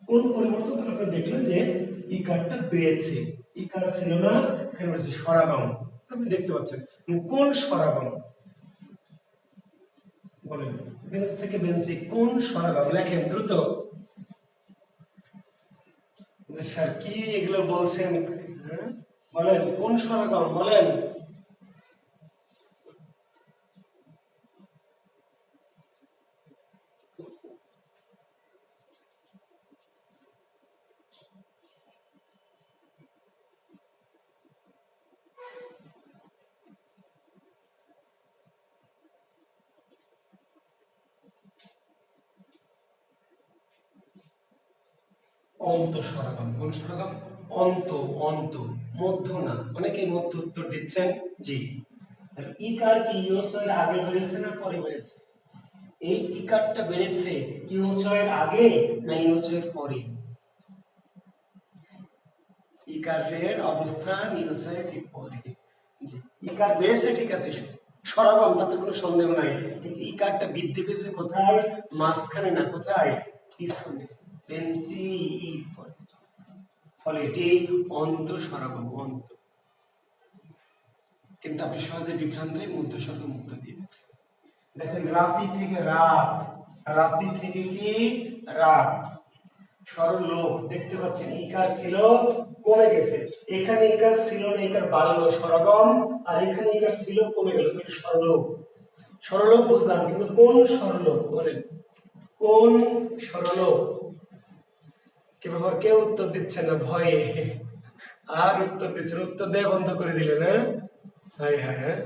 কোন পরিবর্তন? তাহলে আপনি দেখলেন যে ইকারটা বেড়েছে, ইকার ছিল না, এখানে বলেছে স্বরাগম। আপনি দেখতে পাচ্ছেন কোন স্বরাগম বলেন? বেঞ্চ থেকে বেঞ্চি কোন স্বরাগম? লেখেন দ্রুত। যে স্যার কি এগুলো বলছেন, হ্যাঁ? বলেন কোন স্বরাগম বলেন? অন্ত স্বরাগম। কোন স্বরাগম? অন্ত, অন্ত, মধ্য না। অনেকেই মধ্য উত্তর দিচ্ছেন জি। ইকার কি ইয়োচয়ের আগে বেড়েছে না পরে বেড়েছে? এই ইকারটা বেড়েছে ইয়োচয়ের আগে না ইয়োচয়ের পরে? ইকারের অবস্থান ইয়োচয়ের ঠিক পরে। জি, ইকার বেড়েছে ঠিক আছে, স্বরাগম, তাতে কোনো সন্দেহ নাই, কিন্তু ইকারটা বৃদ্ধি পেয়েছে কোথায়? মাঝখানে না, কোথায়? পিছনে। পেন্সি ই পরে। ফলে এটি অন্ত স্বরাগম, অন্ত। কিন্তু আপনি সহজে বিভ্রান্ত হয়ে মধ্যস্বর্গ মুক্ত দিয়ে দেখেন রাতি থেকে রাত, রাতি থেকে কি রাত, সরল লোক। দেখতে পাচ্ছেন ইকার ছিল কমে গেছে, এখানে ইকার ছিল না, ইকার বাড়লো স্বরাগম, আর এখানে ইকার ছিল কমে গেল, তাহলে সরলোক। সরলোক বুঝলাম, কিন্তু কোন সরলোক বলেন? কোন সরলোক? কি ব্যাপার, কেউ উত্তর দিচ্ছে না ভয়ে? আর উত্তর দিচ্ছেন, উত্তর দেয়া বন্ধ করে দিলেন? হ্যাঁ হ্যাঁ হ্যাঁ।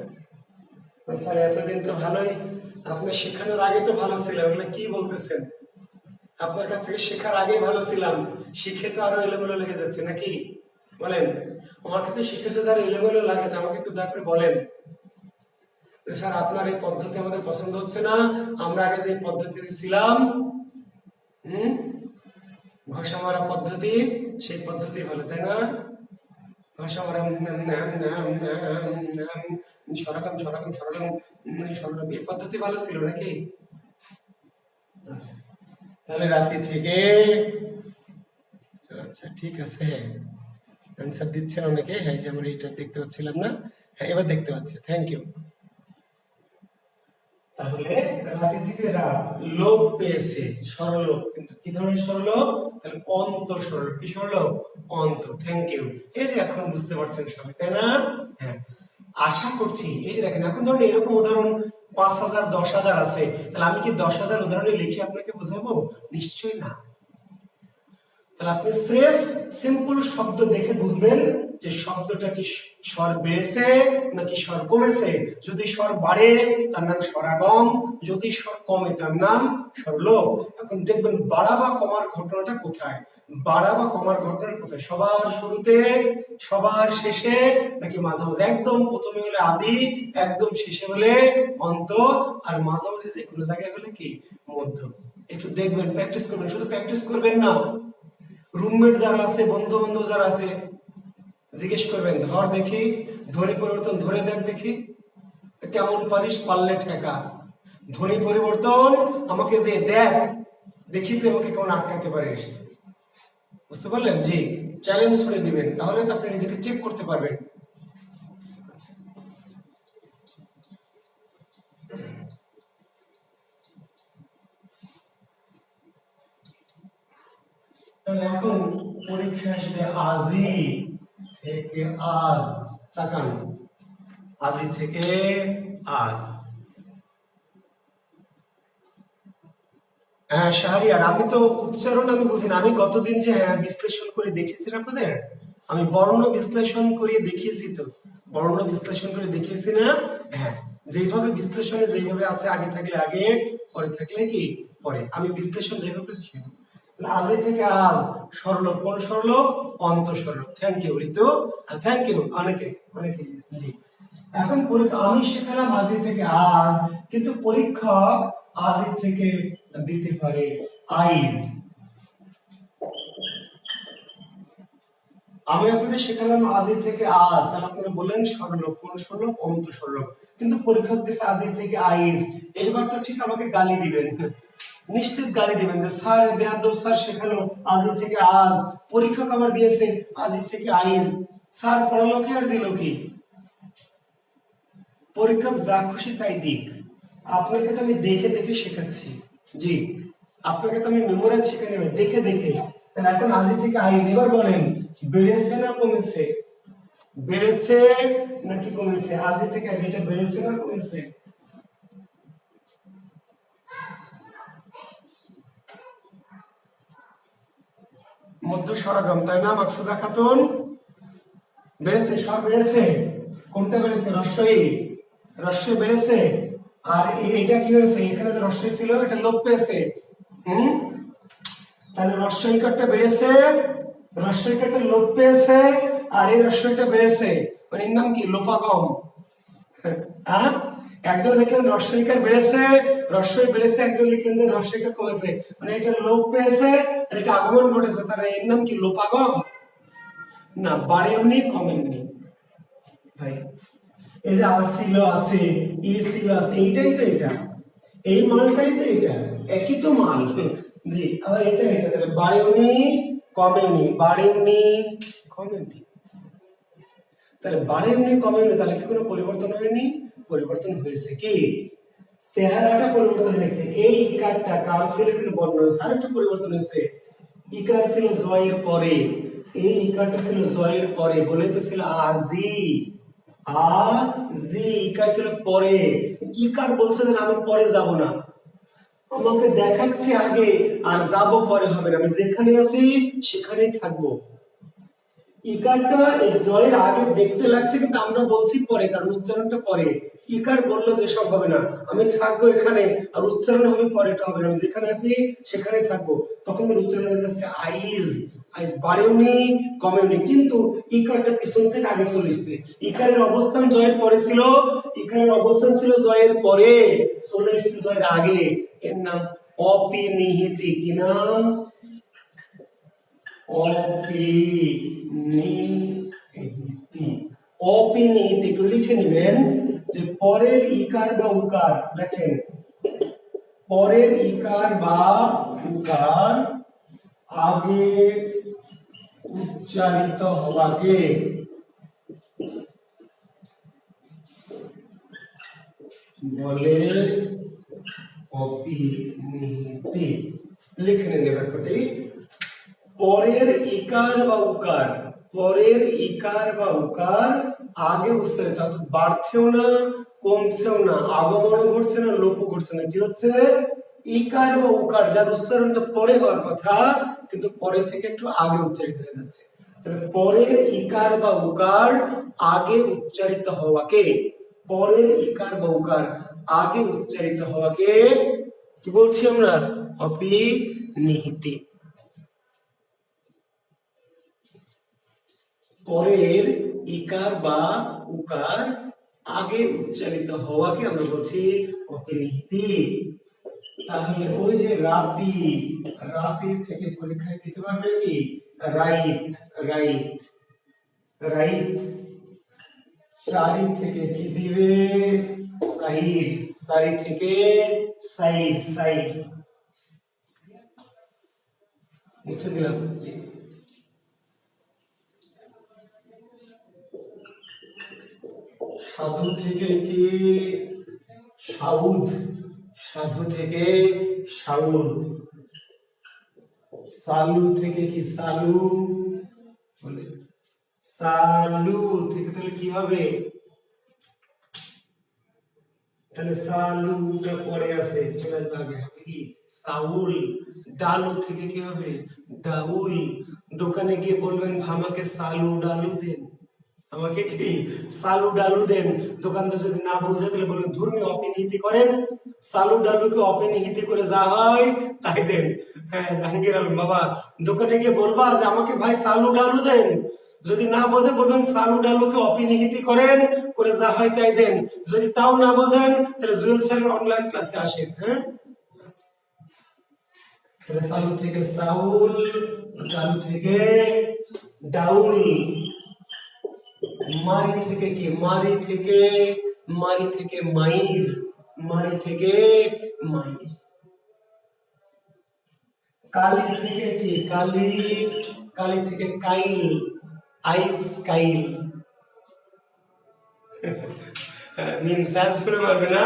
স্যার এতদিন তো ভালোই, আপনি শেখানোর আগে তো ভালো ছিলেন, ওগুলো কি বলতেছেন? আপনার কাছ থেকে শেখার আগেই ভালো ছিলাম, শিখে তো আরো এলোমেলো লেগে যাচ্ছে নাকি? বলেন, আমার কাছে শিখে যদি আরো এলোমেলো লাগে তো আমাকে একটু দয়া করে বলেন স্যার আপনার এই পদ্ধতি আমাদের পছন্দ হচ্ছে না, আমরা আগে যে পদ্ধতিতে ছিলাম, হুম, ঘষা মারা পদ্ধতি, সেই পদ্ধতি ভালো, তাই না? ঘষা মারা সরকম সরকম সরলম সরলম, এই পদ্ধতি ভালো ছিল নাকি? তাহলে রাতে থেকে, আচ্ছা ঠিক আছে, অ্যান্সার দিচ্ছেন অনেকে। হ্যাঁ, যেমন এইটা দেখতে পাচ্ছিলাম না, হ্যাঁ এবার দেখতে পাচ্ছি, থ্যাংক ইউ। তাহলে রাতে থেকে রাত, লোক পেয়েছে, সরলোক, কিন্তু কি ধরনের সরলোক? তাহলে অন্ত সরল। কি সরলোক? অন্ত। Thank you. এই যে এখন বুঝতে পারছেন সবাই, তাই না? হ্যাঁ, আশা করছি। এই যে দেখেন, এখন ধরুন এরকম উদাহরণ 5,000 10,000 আছে, তাহলে আমি কি 10,000 উদাহরণে লিখে আপনাকে বোঝাবো? নিশ্চয়ই না। তাহলে আপনি স্রেফ সিম্পল শব্দ দেখে বুঝবেন যে শব্দটা কি স্বর বেড়েছে নাকি স্বর কমেছে। যদি স্বর বাড়ে তার নাম স্বরাগম, যদি স্বর কমে তার নাম স্বরলোপ। এখন দেখবেন বাড়া বা কমার ঘটনাটা কোথায়? বাড়া বা কমার ঘটনা কোথায়? সবার শুরুতে, সবার শেষে, নাকি মাঝামাঝি? একদম প্রথমে হলে আদি, একদম শেষে হলে অন্ত, আর মাঝামাঝি যে কোনো জায়গায় হলে কি মধ্য। একটু দেখবেন, প্র্যাকটিস করবেন, শুধু প্র্যাকটিস করবেন না, রুমমেট যারা আছে, বন্ধু বান্ধব যারা আছে, জিজ্ঞেস করবেন, ধর দেখি ধ্বনি পরিবর্তন ধরে দেখ দেখি কেমন পারিস, পারলে ঠেকা। ধ্বনি পরিবর্তন আমাকে দে, দেখ দেখি তুই আমাকে কেমন আটকাতে পারিস। বুঝতে পারলেন? জি, চ্যালেঞ্জ ছুড়ে দিবেন, তাহলে তো আপনি নিজেকে চেক করতে পারবেন। তাহলে এখন পরীক্ষা আসবে আজি থেকে আজ। তাকান, আজি থেকে আজ। হ্যাঁ শাহরিয়ার, আমি তো উচ্চারণ আমি বুঝি না, আমি গতদিন যে হ্যাঁ বিশ্লেষণ করে দেখিয়েছি আপনাদের, আমি বর্ণ বিশ্লেষণ করে দেখিয়েছি তো, বর্ণ বিশ্লেষণ করে দেখিয়েছি না? হ্যাঁ, যেভাবে বিশ্লেষণে যেভাবে আছে, আগে থাকলে আগে, পরে থাকলে কি পরে, আমি বিশ্লেষণ যেভাবে করেছি আজি থেকে আজ সরলোপ, কোন সরলোপ? অন্ত সরলোপ। Thank you Ritu, thank you অনেকে অনেকে। এখন আমি শেখালাম আজি থেকে আজ, কিন্তু পরীক্ষক আজি থেকে দিতে পারে আইজ। আমি আপনাদের শেখালাম আজি থেকে আজ, তাহলে আপনারা বললেন সরলোপ, কোন সরলোপ? অন্ত সরলোপ। কিন্তু পরীক্ষক দিচ্ছে আজি থেকে আইজ। এইবার তো ঠিক আমাকে গালি দিবেন, নিশ্চিত গালি দিবেন যে স্যার বেয়াদব স্যার শেখালো আজি থেকে আজ, পরীক্ষক আমার দিয়েছে আজি থেকে আইজ, স্যার পড়ালো কি আর দিল কি? পরীক্ষক যা খুশি তাই দিক, আপনাকে তো আমি দেখে দেখে শেখাচ্ছি। জি, আপনাকে তো আমি মেমোরাইজ শেখাই নেব দেখে দেখে। এখন আজি থেকে আইজ, এবার বলেন বেড়েছে না কমেছে? বেড়েছে নাকি কমেছে? আজি থেকে আইজ এটা বেড়েছে না কমেছে? মধ্য স্বরাগম, তাই না মাকসুদা খাতুন? বেড়েছে, স্বর বেড়েছে। কোনটা বেড়েছে? রস্বই, রস্বই বেড়েছে। আর এটা কি হয়েছে? এখানে যে রস্বই ছিল এটা লোপ পেয়েছে। তাহলে রস্বইকারটা বেড়েছে, রস্বইকারটা লোপ পেয়েছে, আর এই রস্বইটা বেড়েছে, মানে এর নাম কি? লোপাগম। হ্যাঁ, একজন লিখলেন রস্বইকার বেড়েছে, রস্বই বেড়েছে, একজন লিখলেন যে রস্বইকার কমেছে, মানে এটা লোপ পেয়েছে আর এটা আগমন ঘটেছে, তাহলে এর নাম কি? লোপাগম না, বাড়েওনি কমেননি। ভাই এই যে আসছিল আছে, ই ছিল আছে, এইটাই তো এটা, এই মালটাই তো এটা, একই তো মাল। জি, আবার এটা এটা তাহলে বাড়েওনি কমেনি, বাড়েওনি কমেনি। তাহলে বাড়েওনি কমেনি, তাহলে কি কোনো পরিবর্তন হয়নি? পরিবর্তন হয়েছে। কি? চেহারাটা পরিবর্তন হয়েছে। এই ইকারটা কার ছিল কিন্তু বর্ণ হয়েছে, আরেকটা পরিবর্তন হয়েছে। ইকার ছিল জয়ের পরে, এই ইকারটা ছিল জয়ের পরে, বলে তো ছিল আজি, আজি ইকার ছিল পরে। ইকার বলছে যে আমি পরে যাব না, আমাকে দেখাচ্ছে আগে, আর যাব পরে হবে না, আমি যেখানে আছি সেখানেই থাকবো। ইকারটা এই জয়ের আগে দেখতে লাগছে, কিন্তু আমরা বলছি পরে, কারণ উচ্চারণটা পরে। ইকার বললো যে সব হবে না, আমি থাকবো এখানে, আর উচ্চারণ হবে পরে, এটা হবে না, আমি যেখানে আছি সেখানে থাকবো। তখন উচ্চারণ হয়ে যাচ্ছে আইজ, আইজ বাড়েওনি কমেওনি, কিন্তু ইকারটা পিছন থেকে আগে চলে এসেছে। ইকারের অবস্থান জয়ের পরে ছিল, ইকারের অবস্থান ছিল জয়ের পরে, চলে এসেছে জয়ের আগে। এর নাম অপিনিহিতি। কি নাম? অপিনিহিতি। অপিনিহিতি একটু লিখে নেবেন যে পরের ইকার বা উকার, দেখেন পরের ইকার বা উকার আগে উচ্চারিত হওয়াকে বলে অপিনিহিতি। লিখে নেন এবার করে, পরের ইকার বা উকার, পরের ইকার বা উকার আগে উচ্চারিত, অর্থাৎ বাড়ছেও না কমছেও না, আগমন ঘটছে না লোপ ঘটছে না, কি হচ্ছে? ইকার বা উকার যার উচ্চারণটা পরে হওয়ার কথা, কিন্তু পরে থেকে একটু আগে উচ্চারিত হয়ে যাচ্ছে। তাহলে পরের ইকার বা উকার আগে উচ্চারিত হওয়াকে, পরের ইকার বা উকার আগে উচ্চারিত হওয়াকে কি বলছি আমরা? অপিনিহিতি। পরের ইকার বা উকার আগে উচ্চারিত হওয়াকে আমরা বলছি অপিনিহিতি। তাহলে ওই যে রাতি, রাতি থেকে পরীক্ষায় দিতে পারবে কি? Right, right, right. সারি থেকে কি দিবে? সাইড, সারি থেকে সাইড, সাইড মুছে দিলাম। সাধু থেকে কি? সাউদ, সাধু থেকে সাউদ। সালু থেকে কি? সালু, বলে সালু থেকে তাহলে কি হবে? তাহলে সালুটা পরে আছে, চলে আসবে আগে, হবে কি? সাউল। ডালু থেকে কি হবে? ডাউল। দোকানে গিয়ে বলবেন আমাকে সালু ডালু দেন, আমাকে কি সালু ডালু দেন। দোকানদার যদি না বুঝে তাহলে বলবেন ধর্মীয় অপিনিহিতি করেন, সালু ডালুকে অপিনিহিতি করে যা হয় তাই দেন। হ্যাঁ, জাহাঙ্গীর আলম বাবা, দোকানে গিয়ে বলবা যে আমাকে ভাই সালু ডালু দেন। যদি না বোঝে বলবেন সালু ডালুকে অপিনিহিতি করেন, করে যা হয় তাই দেন। যদি তাও না বোঝেন তাহলে জুয়েল স্যারের অনলাইন ক্লাসে আসেন। হ্যাঁ, তাহলে সালু থেকে সাউল, ডালু থেকে ডাউল, মারি থেকে কি মারি থেকে, মারি থেকে মাইর, মারি থেকে মাইর, কালি থেকে কি কালি, কালি থেকে কাইল, আইস কাইল। মিম সাহেব শুনে পারবে না,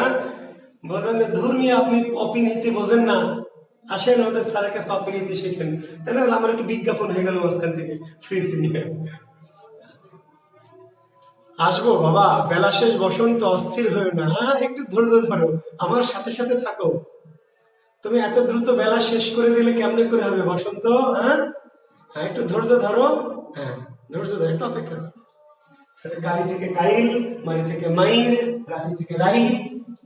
বলবেন যে ধর্মী আপনি অপিনীতি বোঝেন না, আসেন আমাদের স্যারের কাছে অপিনীতি শিখেন। তাই না, আমার একটু বিজ্ঞাপন হয়ে গেল মাঝখান থেকে ফ্রি নিয়ে। আসবো বাবা, বেলা শেষ, বসন্ত, অস্থির হয়ে না, একটু ধৈর্য ধরো, আমার সাথে সাথে থাকো। তুমি এত দ্রুত বেলা শেষ করে দিলে কেমনে করে হবে বসন্ত? হ্যাঁ, হ্যাঁ, একটু ধৈর্য ধরো। হ্যাঁ, ধৈর্য ধরো, একটু অপেক্ষা করো। কালি থেকে কাইল, মারি থেকে মাইর, রাতি থেকে রাইত,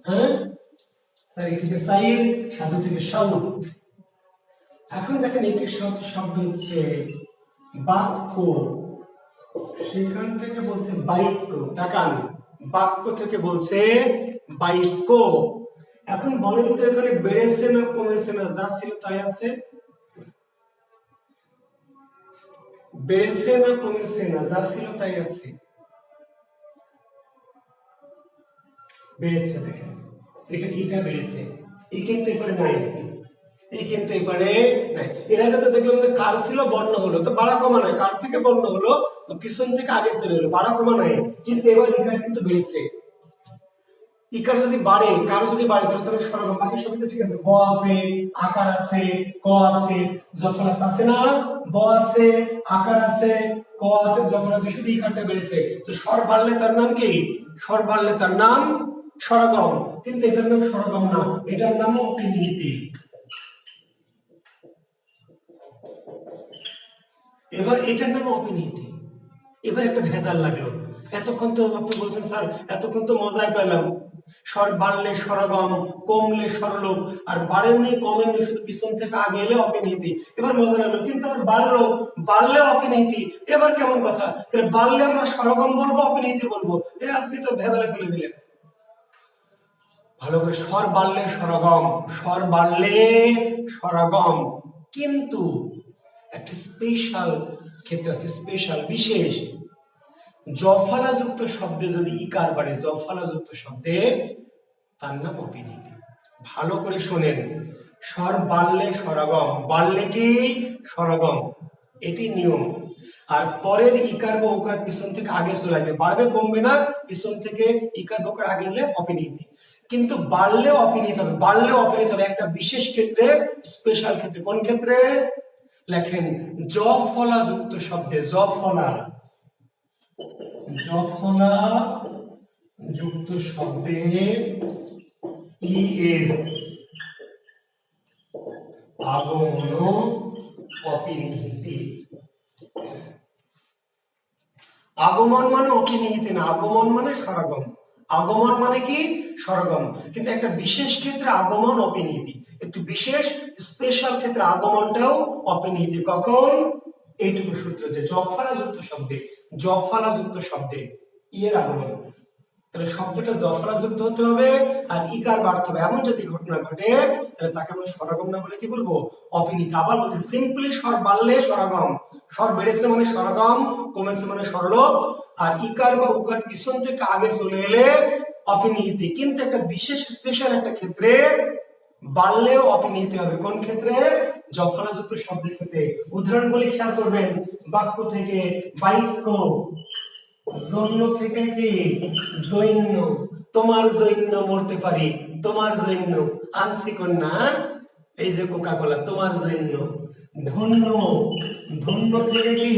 হ্যাঁ, সারি থেকে সাইর, সাধু থেকে সাধু। এখন দেখেন একটি শব্দ হচ্ছে বাক্য, সেখান থেকে বলছে বাক্য। তাকান, বাক্য থেকে বলছে বাক্য। এখন বলেন তো এখানে বেড়েছে না কমেছে? না যা ছিল তাই আছে? বেড়েছে না কমেছে? না যা ছিল তাই আছে। বেড়েছে, দেখেন এটা বেড়েছে, এই কিন্তু এবারে নাই, এই কিন্তু এবারে নাই। এর আগে তো দেখলাম যে কার ছিল বর্ণ হলো, তো বাড়া কমা নাই, কার থেকে বর্ণ হলো পিছন থেকে আগে চলে এলো, বাড়া কমা নাই। কিন্তু এবার ইকার কিন্তু বেড়েছে। ইকার যদি বাড়ে, কার যদি বাড়ে, তাহলে সরগম, বাকি সবই তো ঠিক আছে। ব আছে, আকার আছে, ক আছে, জফর আছে না? ব আছে, আকার আছে, ক আছে, জফর আছে, শুধু ইকারটা বেড়েছে। তো স্বর বাড়লে তার নাম কি? স্বর বাড়লে তার নাম স্বরগম। কিন্তু এটার নাম স্বরগম না, এটার নাম অপিনিহিতি। এবার এটার নাম অপিনিহিতি। এবার একটা ভেজাল লাগলো। এতক্ষণ তো আপনি বলছেন স্যার, এতক্ষণ তো মজাই পেলাম, স্বর বাড়লে স্বরগম, কমলে স্বরলোপ, আর বাড়েনি কমেনি, শুধু পিছন থেকে আগে এলে অপিনিহিতি। এবার মজা লাগলো, কিন্তু আবার বাড়লো, বাড়লে অপিনিহিতি, এবার কেমন কথা? তাহলে বাড়লে আমরা স্বরগম বলবো, অপিনিহিতি বলবো? আপনি তো ভেজালে ফেলে দিলেন। ভালো করে, স্বর বাড়লে স্বরগম, স্বর বাড়লে স্বরগম। কিন্তু একটা স্পেশাল ক্ষেত্র আছে, স্পেশাল, বিশেষ। যফলাযুক্ত শব্দে যদি ইকার বাড়ে, যফলাযুক্ত শব্দে, তার নাম অপিনিহিতি। ভালো করে শোনেন, স্বর বাড়লে স্বরগম, বাড়লে কি স্বরগম, এটি নিয়ম। আর পরের ইকার বা ওকার পিছন থেকে আগে চলে আসবে, বাড়বে কমবে না, পিছন থেকে ইকার বা ওকার আগে হলে অপিনিহিতি। কিন্তু বাড়লেও অপিনিহিত হবে, বাড়লেও অপিনিহিত হবে একটা বিশেষ ক্ষেত্রে, স্পেশাল ক্ষেত্রে। কোন ক্ষেত্রে? লেখেন, যফলাযুক্ত শব্দে, যফলা, যফলা যুক্ত শব্দে ই এর আগমন অপিনিহিতি। আগমন মানে অপিনিহিতি না, আগমন মানে স্বরগম। আগমন মানে কি? স্বরগম। কিন্তু একটা বিশেষ ক্ষেত্রে আগমন অপিনিহিতি, একটু বিশেষ স্পেশাল ক্ষেত্রে আগমনটাও অপিনিহিতি। কখন? এইটুকু সূত্র, যে যফলাযুক্ত শব্দে, যফলাযুক্ত শব্দে ইয়ের আগমন, তাহলে শব্দটা যফলাযুক্ত হতে হবে আর ইকার বাড়তে হবে। এমন যদি ঘটনা ঘটে, তাহলে তাকে আমরা স্বরগম না বলে কি বলবো? অপিনিহিতি। আবার বলছে, সিম্পলি স্বর বাড়লে স্বরগম, স্বর বেড়েছে মানে স্বরগম, কমেছে মানে স্বরলোপ, আর ইকার বা উকার পিছন থেকে আগে চলে এলে অপিনিহিতি। কিন্তু একটা বিশেষ স্পেশাল একটা ক্ষেত্রে বাড়লেও অপিনিহিতি হবে। কোন ক্ষেত্রে? যফলাযুক্ত শব্দের ক্ষেত্রে। উদাহরণগুলি খেয়াল করবেন, বাক্য থেকে বাক্য, জন্য থেকে কি জৈন্য, তোমার জৈন্য মরতে পারি, তোমার জৈন্য আনছি কন্যা, এই যে কোকা কোলা, তোমার জৈন্য। ধন্য, ধন্য থেকে কি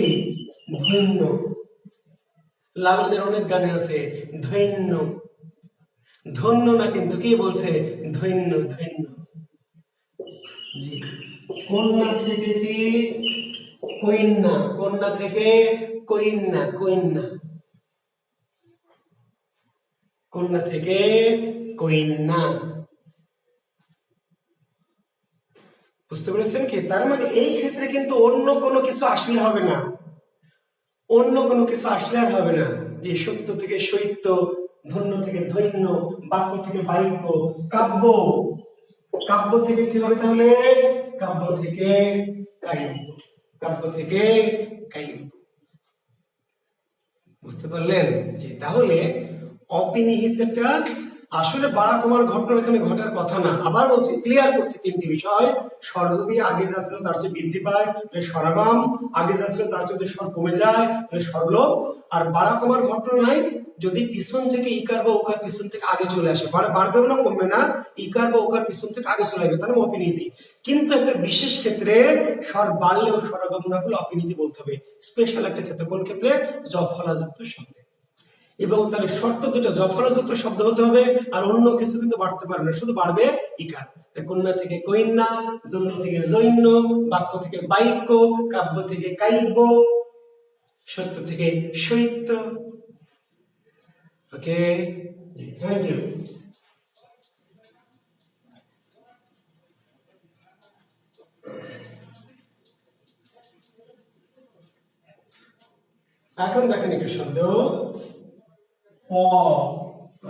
ধৈন্য, লালনের অনেক গানে আছে ধৈন্য, ধন্য না কিন্তু কি বলছে? ধৈন্য, ধৈন্য। কন্যা থেকে কি কইন্যা, কন্যা থেকে কইন্যা, কইন্যা, কন্যা থেকে কইন্যা। বুঝতে পেরেছেন কি? তার মানে এই ক্ষেত্রে কিন্তু অন্য কোনো কিছু আসলে হবে না, অন্য কোনো কিছু আসলে আর হবে না। যে সত্য থেকে সৈত্য, ধন্য থেকে ধৈন্য, বাক্য থেকে বাক্য, কাব্য, কাব্য থেকে কি হবে তাহলে? কাব্য থেকে কাব্য, কাব্য থেকে কাব্য। বুঝতে পারলেন? জি, তাহলে অপিনিহিতটা আসলে বাড়া কমার ঘটনা এখানে ঘটার কথা না। আবার বলছি, ক্লিয়ার করছি তিনটি বিষয়। স্বর যদি আগে যাচ্ছিল তার চেয়ে বৃদ্ধি পায় তাহলে স্বরগম, আগে যাচ্ছিল তার চেয়ে যদি স্বর কমে যায় তাহলে স্বরলোপ। আর বাড়া কমার ঘটনা নাই, যদি পিছন থেকে ইকার বা ওকার পিছন থেকে আগে চলে আসে, বাড়বেও না কমবে না, ইকার বা ওকার পিছন থেকে আগে চলে আসবে, তাহলে অপিনীতি। কিন্তু একটা বিশেষ ক্ষেত্রে স্বর বাড়লেও স্বরগম না বলে অপিনীতি বলতে হবে। স্পেশাল একটা ক্ষেত্রে, কোন ক্ষেত্রে? জফলাযুক্ত শব্দে। এবং তাহলে শর্ত দুটো, জফলাযুক্ত শব্দ হতে হবে, আর অন্য কিছু কিন্তু বাড়তে পারবে না, শুধু বাড়বে ইকার। কন্যা থেকে কৈন্যা, জন্য থেকে জৈন্য, বাক্য থেকে বাক্য, কাব্য থেকে কাব্য, সত্য থেকে সৈত্য। ওকে, থ্যাংক ইউ। এখন দেখেন একটু শব্দ প,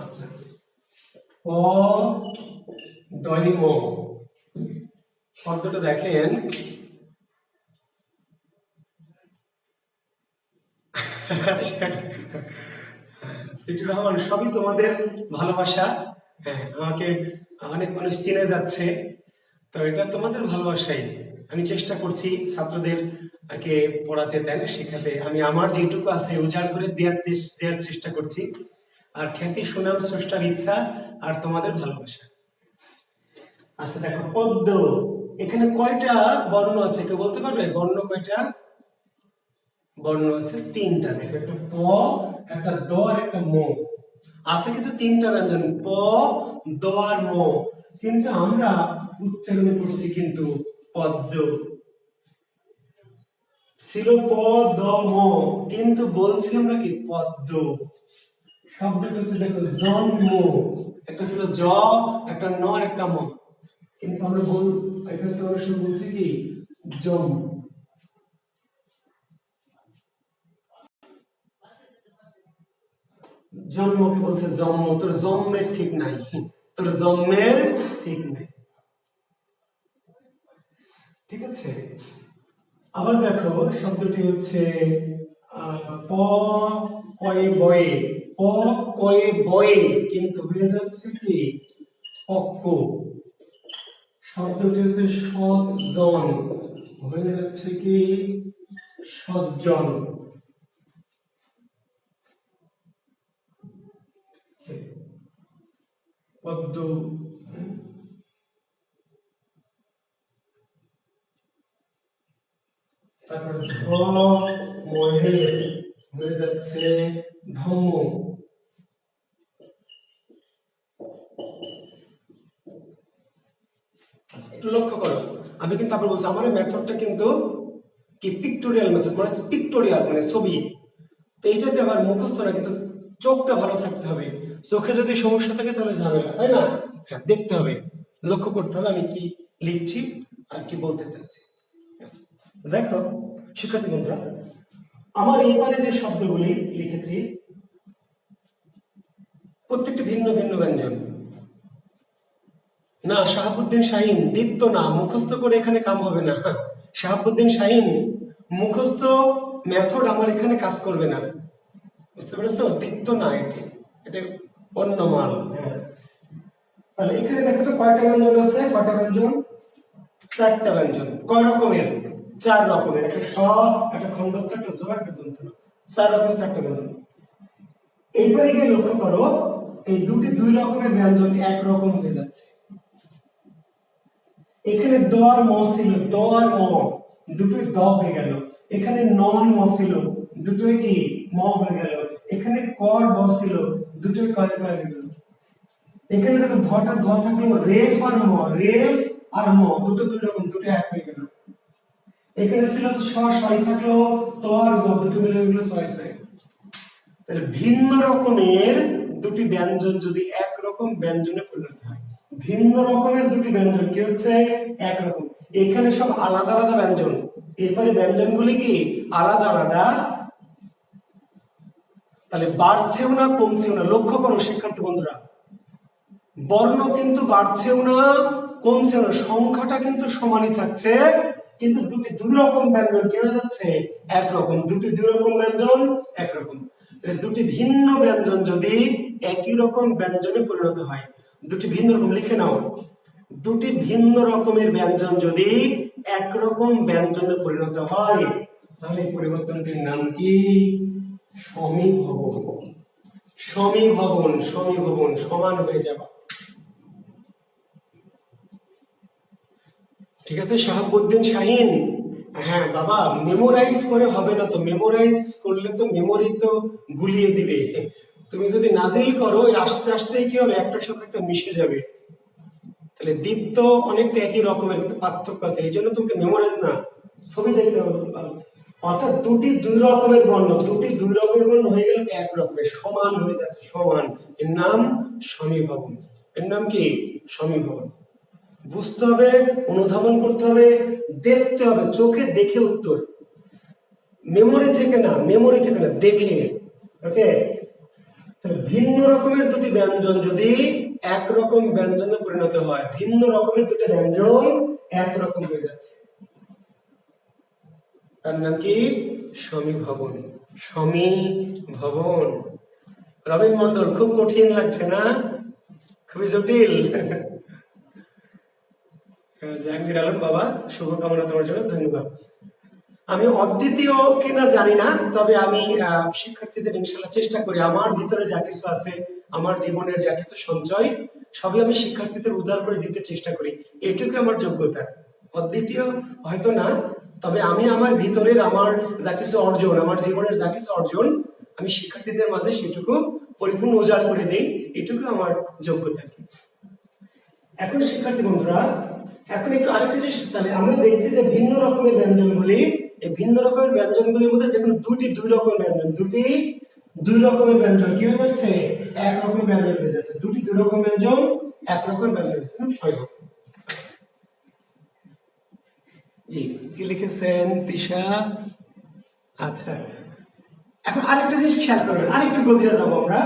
আচ্ছা, প দৈম শব্দটা দেখেন। আচ্ছা, সিটুর রহমান, সবই তোমাদের ভালোবাসা। হ্যাঁ, আমাকে অনেক মানুষ চিনে যাচ্ছে, তো এটা তোমাদের ভালোবাসাই। আমি চেষ্টা করছি ছাত্রদের কে পড়াতে, তাই না, শেখাতে। আমি আমার যেটুকু আছে উজাড় করে দেওয়ার চেষ্টা করছি। আর খ্যাতি সুনাম স্রষ্টার ইচ্ছা আর তোমাদের ভালোবাসা। আচ্ছা দেখো, পদ্ম, এখানে কয়টা বর্ণ আছে কেউ বলতে পারবে? বর্ণ কয়টা? বর্ণ আছে তিনটা। দেখো, একটা প, একটা দ আর একটা ম আছে, কিন্তু তিনটা ব্যঞ্জন, প, দ আর ম। কিন্তু আমরা উচ্চারণ করছি কিন্তু পদ্ম। ছিল প, দ, ম, কিন্তু বলছি আমরা কি পদ্ম। শব্দটা হচ্ছে দেখো জন্ম, একটা ছিল জ, একটা ন আর একটা ম, কিন্তু আমরা এখানে তো আমরা শুধু বলছি কি জম। জন্মকে বলছে জন্ম, তোর জন্মের ঠিক নাই, তোর জন্মের ঠিক নাই। ঠিক আছে, আবার দেখো শব্দটি হচ্ছে প কয়ে বয়ে, প কয়ে বয়ে, কিন্তু হয়ে যাচ্ছে কি পক্ষ। শব্দটি হচ্ছে সৎজন, হয়ে যাচ্ছে কি সজ্জন। পদ্ম, তারপর ধ মহে হয়ে যাচ্ছে ধম্ম। একটু লক্ষ্য করো, আমি কিন্তু আপনার বলছি আমার মেথডটা কিন্তু কি পিক্টোরিয়াল মেথড, মানে পিক্টোরিয়াল মানে ছবি। তো এইটাতে আমার মুখস্থ না, কিন্তু চোখটা ভালো থাকতে হবে। চোখে যদি সমস্যা থাকে তাহলে ঝামেলা, তাই না? হ্যাঁ, দেখতে হবে, লক্ষ্য করতে হবে আমি কি লিখছি আর কি বলতে চাচ্ছি। আচ্ছা, দেখো শিক্ষার্থী বন্ধুরা, আমার এইবারে যে শব্দগুলি লিখেছি প্রত্যেকটি ভিন্ন ভিন্ন ব্যঞ্জন। না, শাহাবুদ্দিন শাহিন দ্বিত্ব না, মুখস্থ করে এখানে কাম হবে না। শাহাবুদ্দিন শাহিন মুখস্থ মেথড আমার এখানে কাজ করবে না, বুঝতে পেরেছো? দ্বিত্ব না, এটি এটা অন্য মাল। হ্যাঁ, তাহলে এখানে দেখো তো কয়টা ব্যঞ্জন আছে? কয়টা ব্যঞ্জন? চারটা ব্যঞ্জন। কয় রকমের? চার রকমের। একটা স, একটা খণ্ডত্ব, একটা জ, একটা দন্ত। চার রকমের চারটা ব্যঞ্জন। এইবারে গিয়ে লক্ষ্য করো, এই দুই রকমের ব্যঞ্জন এক রকম হয়ে যাচ্ছে। এখানে দ আর ম ছিল, দ আর ম দুটোই দ হয়ে গেল। এখানে ন আর ম ছিল, দুটোই কি ম হয়ে গেল। এখানে ক আর ব ছিল, দুটোই কয় কয় হয়ে গেল। এখানে দেখো ধটা ধ থাকলো, রেফ আর ম, রেফ আর ম দুটো দুই রকম, দুটো এক হয়ে গেল। এখানে ছিল স সই থাকলো, ত আর জ দুটো মিলে হয়ে গেল ছয় ছয়। তাহলে ভিন্ন রকমের দুটি ব্যঞ্জন যদি একরকম ব্যঞ্জনে পরিণত হয়, ভিন্ন রকমের দুটি ব্যঞ্জন কি হচ্ছে একরকম। এখানে সব আলাদা আলাদা ব্যঞ্জন, এরপরে ব্যঞ্জনগুলি কি আলাদা আলাদা, তাহলে বাড়ছেও না কমছেও না। লক্ষ্য করো শিক্ষার্থী বন্ধুরা, বর্ণ কিন্তু বাড়ছেও না কমছেও না, সংখ্যাটা কিন্তু সমানই থাকছে, কিন্তু দুটি দুই রকম ব্যঞ্জন কি হয়ে যাচ্ছে একরকম, দুটি দুই রকম ব্যঞ্জন একরকম। দুটি ভিন্ন ব্যঞ্জন যদি একই রকম ব্যঞ্জনে পরিণত হয়, দুটি ভিন্ন রকম লিখে নাও, দুটি ভিন্ন রকমের ব্যঞ্জন যদি একরকম ব্যঞ্জনে পরিণত হয় তাহলে পরিবর্তনটির নাম কি সমীভবন। সমীভবন, সমীভবন সমান হয়ে যাবে। ঠিক আছে শাহাবুদ্দিন শাহিন, হ্যাঁ বাবা মেমোরাইজ করে হবে না তো, মেমোরাইজ করলে তো মেমোরি তো গুলিয়ে দিবে, তুমি যদি নাজিল করো আস্তে আস্তে কি হবে একটার সাথে একটা মিশে যাবে, তাহলে দ্বীপ তো অনেকটা একই রকমের কিন্তু পার্থক্য আছে, এই জন্য তোমাকে মেমোরাইজ না ছবি দেখতে হবে। অর্থাৎ দুটি দুই রকমের বর্ণ, দুটি দুই রকমের বর্ণ হয়ে গেল এক রকমের, সমান হয়ে যাচ্ছে, সমান, এর নাম সমীভবন। এর নাম কি সমীভবন। বুঝতে হবে, অনুধাবন করতে হবে, দেখতে হবে, চোখে দেখে উত্তর, মেমোরি থেকে না, মেমোরি থেকে না, দেখে। ওকে, ভিন্ন রকমের দুটি ব্যঞ্জন যদি একরকম ব্যঞ্জনে পরিণত হয়, ভিন্ন রকমের দুটি ব্যঞ্জন একরকম হয়ে যাচ্ছে, তার নাম কি সমীভবন। সমীভবন। রবীন মন্ডল, খুব কঠিন লাগছে না, খুবই জটিল। জাহাঙ্গীর আলম বাবা, শুভকামনা তোমার জন্য, ধন্যবাদ। আমি অদ্বিতীয় কিনা জানি না, তবে আমি শিক্ষার্থীদের ইনশাল্লাহ চেষ্টা করি, আমার ভিতরে যা কিছু আছে, আমার জীবনের যা কিছু সঞ্চয়, সবই আমি শিক্ষার্থীদের উদ্ধার করে দিতে চেষ্টা করি, এটুকু আমার যোগ্যতা। অদ্বিতীয় হয়তো না, তবে আমি আমার ভিতরের আমার যা কিছু অর্জন, আমার জীবনের যা কিছু অর্জন, আমি শিক্ষার্থীদের মাঝে সেটুকু পরিপূর্ণ উজাড় করে দিই, এটুকু আমার যোগ্যতা। এখন শিক্ষার্থী বন্ধুরা, এখন একটু আরেকটা জিনিস, তাহলে আমরা দেখছি যে ভিন্ন রকমের ব্যঞ্জনগুলি, এই ভিন্ন রকমের ব্যঞ্জনগুলির মধ্যে যেগুলো দুটি দুই রকমের ব্যঞ্জন, দুটি দুই রকমের ব্যঞ্জন কি হয়ে যাচ্ছে এক রকমের ব্যঞ্জন হয়ে যাচ্ছে, দুটি দুই রকম ব্যঞ্জন এক রকমের ব্যঞ্জন হয়ে যাচ্ছে। শৈব, জি কি লিখেছেন তিশা? আচ্ছা, এখন আরেকটা জিনিস খেয়াল করবেন, আরেকটু গভীরে যাবো আমরা।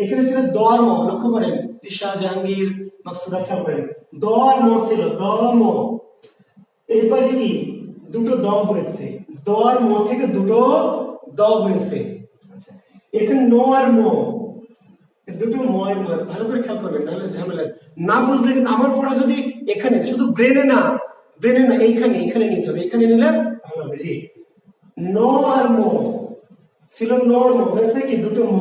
এখানে ছিল ধর্ম, লক্ষ্য করেন তিশা, জাহাঙ্গীর, মাকসুদা, খেয়াল করেন ধর্ম ছিল, ধর্ম, এরপরে কি দুটো দ হয়েছে, ধর্ম থেকে দুটো দ হয়েছে। আচ্ছা, এখানে ন আর ম, দুটো ম এর ম, ভালো করে খেয়াল করবেন, নাহলে ঝামেলা না বুঝলে কিন্তু আমার পড়া যদি এখানে শুধু ব্রেনে না, ব্রেনে না, এইখানে এখানে নিতে হবে, এখানে নিলে ভালো হবে। জি, ন আর ম ছিল, নর্ম হয়েছে কি দুটো ম,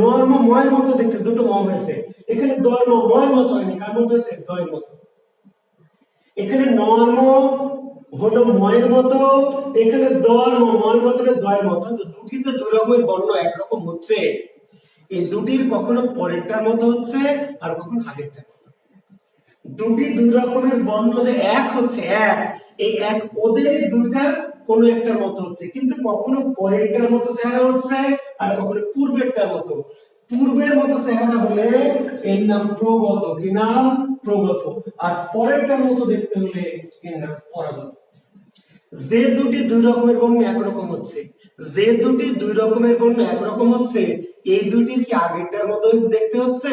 নর্ম ময়ের মতো দেখতে দুটো ম হয়েছে, এখানে ধর্ম ময়ের মতো হয়নি, কার মতো হয়েছে দয়ের মতো, এখানে নর্ম হলো ময়ের মতো, এখানে ধর্ম ময়ের মতো দয়ের মতো, তো দুটিতে দুই রকমের বর্ণ একরকম হচ্ছে, এই দুটির কখনো পরেরটার মতো হচ্ছে আর কখনো আগেরটার মতো, দুটি দুই রকমের বর্ণ যে এক হচ্ছে, এক, এই এক ওদের দুইটার কোনো একটার মতো হচ্ছে, কিন্তু কখনো পরেরটার মতো চেহারা হচ্ছে আর কখনো পূর্বেরটার মতো। পূর্বের মতো চেহারা হলে এর নাম প্রগত, কি নাম প্রগত, আর পরেরটার মতো দেখতে হলে এর নাম পরাগত। যে দুটি দুই রকমের বর্ণ একরকম হচ্ছে, যে দুটি দুই রকমের বর্ণ একরকম হচ্ছে, এই দুটি কি আগেরটার মতো দেখতে হচ্ছে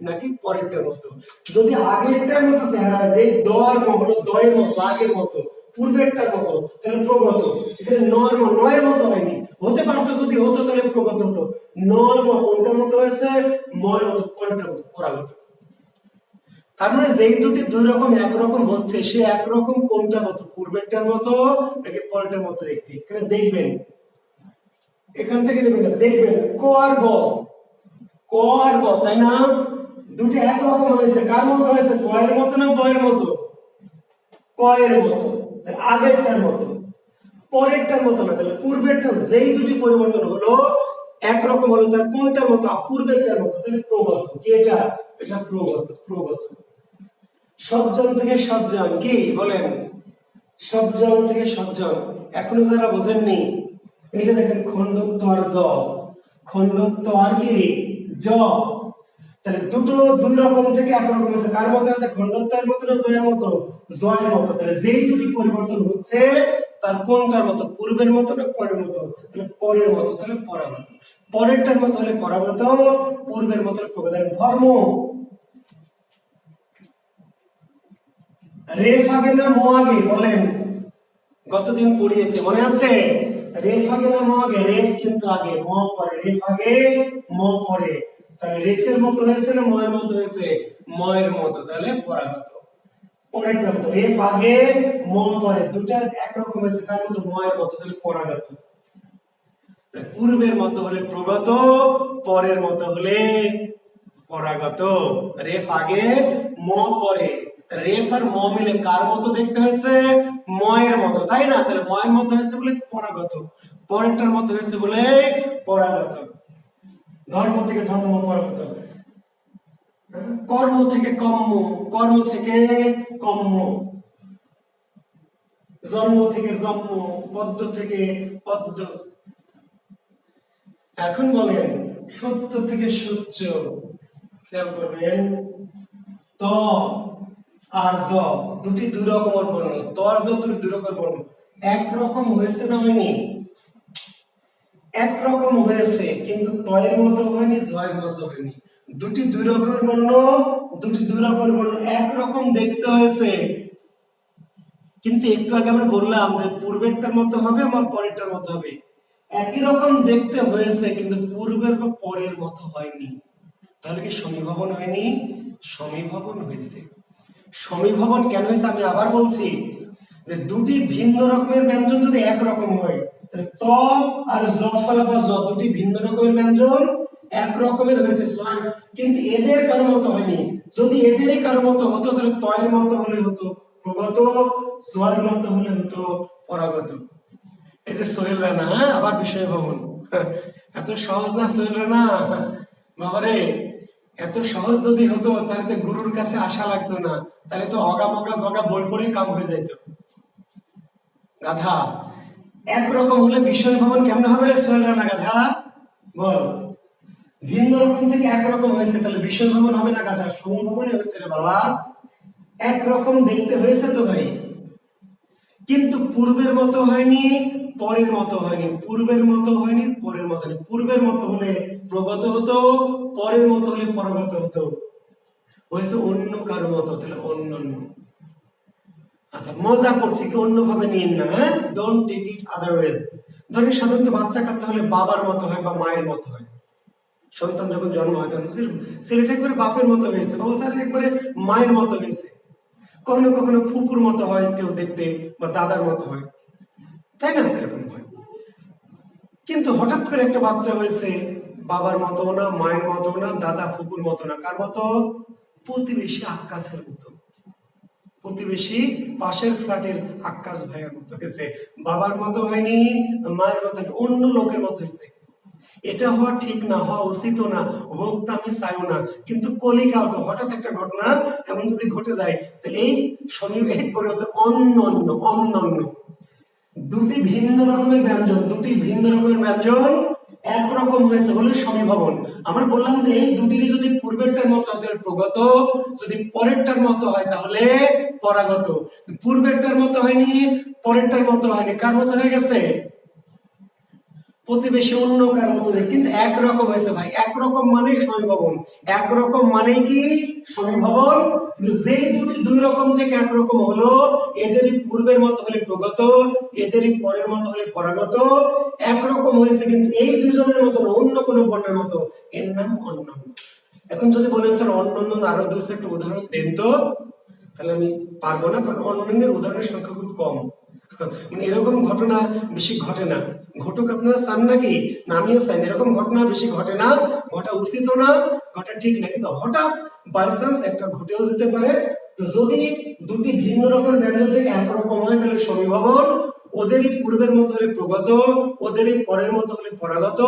নাকি পরেরটার মতো? যদি আগেরটার মতো চেহারা হয়, যে দর হলো দয়ের মতো, আগের মতো, পূর্বেরটার মতো, তাহলে প্রগত। এখানে নর্ম নয়ের মতো হয়নি, হতে পারতো, যদি হতো তাহলে প্রগত হতো। নর্ম কোনটার মতো হয়েছে, ময়ের মতো, পরেরটার মতো পরাগত। তার মানে যেই দুটি দুই রকম একরকম হচ্ছে, সে একরকম কোনটার মতো, পূর্বেরটার মতো নাকি পরেরটার মতো দেখতে? এখানে দেখবেন, এখান থেকে নেবেন, দেখবেন ক আর ব, ক আর ব, তাই না? দুটি একরকম হয়েছে, কার মতো হয়েছে, ক এর মতো না ব এর মতো? ক এর মতো, আগেরটার মতো, পরেরটার মতো না, তাহলে পূর্বেরটার। যেই দুটি পরিবর্তন হলো একরকম হলো, তার কোনটার মতো, পূর্বেরটার মতো, তাহলে প্রগত। কি এটা? এটা প্রগত, প্রগত। সজ্জন থেকে সজ্জন, কি বলেন? সজ্জন থেকে সজ্জন, এখনো যারা বোঝেননি, এই যে দেখেন খণ্ডত্ব আর জ, খণ্ডত্ব আর কি জ, তাহলে দুটো দুই রকম থেকে একরকম হয়েছে। কার মতো আছে? খণ্ডত্বের মতো না জয়ের মতো? জয়ের মতো। তাহলে যেই দুটি পরিবর্তন হচ্ছে তার কোনটার মতো? পূর্বের মতো না পরের মতো? তাহলে পরের মতো, তাহলে পরাগত। পরেরটার মতো হলে পরাগত, পূর্বের মতো হলে প্রগত। ধর্ম রেফ আগে না ম আগে বলেন? গতদিন পড়িয়েছে, মনে আছে? রেফ আগে না ম আগে? রেফ কিন্তু আগে, ম পরে। রেফ আগে, ম পরে। তাহলে রেফের মতো হয়েছে না ময়ের মতো হয়েছে? ময়ের মতো, তাহলে পরাগত। পরেরটা মতো, রেফ আগে ম পরে, দুটা একরকম হয়েছে, কার মতো? ময়ের মতো, তাহলে পরাগত। পূর্বের মতো হলে প্রগত, পরের মতো হলে পরাগত। রেফ আগে ম পরে, রেফ আর ম মিলে কার মতো দেখতে হয়েছে? ময়ের মতো, তাই না? তাহলে ময়ের মতো হয়েছে বলে পরাগত, পরেরটার মতো হয়েছে বলে পরাগত। ধর্ম থেকে ধর্ম পরাগত। কর্ম থেকে কম্ম, কর্ম থেকে কম্ম। জন্ম থেকে জন্ম, পদ্ম থেকে পদ্ম। এখন বলেন সত্য থেকে সূর্য, খেয়াল করবেন। ত আর জ দুটি দুই রকমের বর্ণ, ত আর জ দুটি দুই রকমের বর্ণ। একরকম হয়েছে না হয়নি? একরকম হয়েছে, কিন্তু তয়ের মতো হয়নি, জয়ের মতো হয়নি। দুটি দুই রকমের বর্ণ, দুটি দুই রকমের বর্ণ, একরকম দেখতে হয়েছে। কিন্তু একটু আগে আমরা বললাম যে পূর্বেরটার মতো হবে বা পরেরটার মতো হবে। একই রকম দেখতে হয়েছে, কিন্তু পূর্বের বা পরের মতো হয়নি। তাহলে কি সমীভবন হয়নি? সমীভবন হয়েছে। সমীভবন কেন হয়েছে আমি আবার বলছি, যে দুটি ভিন্ন রকমের ব্যঞ্জন যদি একরকম হয়, তাহলে ত আর জ ফলা বা জ দুটি ভিন্ন রকমের ব্যঞ্জন এক রকমের হয়েছে, কিন্তু এদের কারো মতো হয়নি। যদি এদেরই কারো মতো হতো তাহলে তয়ের মতো হলে হতো প্রগত, জয়ের মতো হলে হতো পরাগত। এই যে সোহেল রানা, আবার বিষয় ভবন, এত সহজ না সোহেল রানা বাবারে। এত সহজ যদি হতো তাহলে তো গুরুর কাছে আসা লাগতো না, তাহলে তো অগা মগা জগা বই পড়ে কাম হয়ে যেত। গাধা, একরকম হলে বিষয় ভবন কেমন হবে রে সোহেল রানা? গাধা বল। ভিন্ন রকম থেকে একরকম হয়েছে, তাহলে বিষয় ভবন হবে না গাধা? সমীভবনে হয়েছে রে বাবা। একরকম দেখতে হয়েছে তো ভাই, কিন্তু পূর্বের মতো হয়নি, পরের মতো হয়নি। পূর্বের মতো হয়নি, পরের মতো হয়নি। পূর্বের মতো হলে প্রগত হতো, পরের মতো হলে পরগত হতো। হয়েছে অন্য কারো মতো, তাহলে অন্যান্য। আচ্ছা, মজা করছি, কি অন্যভাবে নিন না, হ্যাঁ? Don't take it otherwise. ধরেন সাধারণত বাচ্চা কাচ্চা হলে বাবার মতো হয় বা মায়ের মতো হয়। সন্তান যখন জন্ম হয় তখন ছেলেটা একবারে বাপের মতো হয়েছে, বাবা ছেলে একবারে মায়ের মতো হয়েছে। কখনো কখনো ফুপুর মতো হয় কেউ দেখতে, বা দাদার মতো হয়, তাই না? এরকম হয়। কিন্তু হঠাৎ করে একটা বাচ্চা হয়েছে, বাবার মতো না, মায়ের মতো না, দাদা ফুপুর মতো না, কার মতো? প্রতিবেশী আক্কাসের মতো। প্রতিবেশী পাশের ফ্ল্যাটের আক্কাস ভাইয়ের মতো হয়েছে। বাবার মতো হয়নি, মায়ের মতো, অন্য লোকের মতো হয়েছে। এটা হওয়া ঠিক না, হওয়া উচিত না, হোক তো আমি চাইও না, কিন্তু কলিকাল তো হঠাৎ একটা ঘটনা এমন যদি ঘটে যায়, তাহলে এই সমীপের পরিবর্তে অন্য অন্য অন্য অন্য দুটি ভিন্ন রকমের ব্যঞ্জন, দুটি ভিন্ন রকমের ব্যঞ্জন একরকম হয়েছে বলে সমীভবন। আমরা বললাম যে এই দুটির যদি পূর্বেরটার মতো হয় তাহলে প্রগত, যদি পরেরটার মতো হয় তাহলে পরাগত। পূর্বেরটার মতো হয়নি, পরেরটার মতো হয়নি, কার মতো হয়ে গেছে? প্রতিবেশী অন্য কার মতো, কিন্তু একরকম হয়েছে ভাই। একরকম মানেই সমীভবন, একরকম মানে কি সমীভবন। কিন্তু যেই দুটি দুই রকম থেকে একরকম হলো, এদেরই পূর্বের মতো হলে প্রগত, এদেরই পরের মতো হলে পরাগত। একরকম হয়েছে কিন্তু এই দুজনের মতো না, অন্য কোনো বর্ণের মতো, এর নাম অন্য। এখন যদি বলেন স্যার অন্য আরো দুই একটা উদাহরণ দেন তো, তাহলে আমি পারবো না, কারণ অন্যান্যের উদাহরণের সংখ্যা খুব কম। মানে এরকম ঘটনা বেশি ঘটে না। ঘটুক আপনারা চান নাকি? না, আমিও চাই না। এরকম ঘটনা বেশি ঘটে না, ঘটা উচিত না, ঘটা ঠিক না, কিন্তু হঠাৎ বাই চান্স একটা ঘটেও যেতে পারে। তো যদি দুটি ভিন্ন রকমের ব্যঞ্জন থেকে একরকম হয় তাহলে সমীভবন, ওদেরই পূর্বের মতো হলে প্রগত, ওদেরই পরের মতো হলে পরাগত।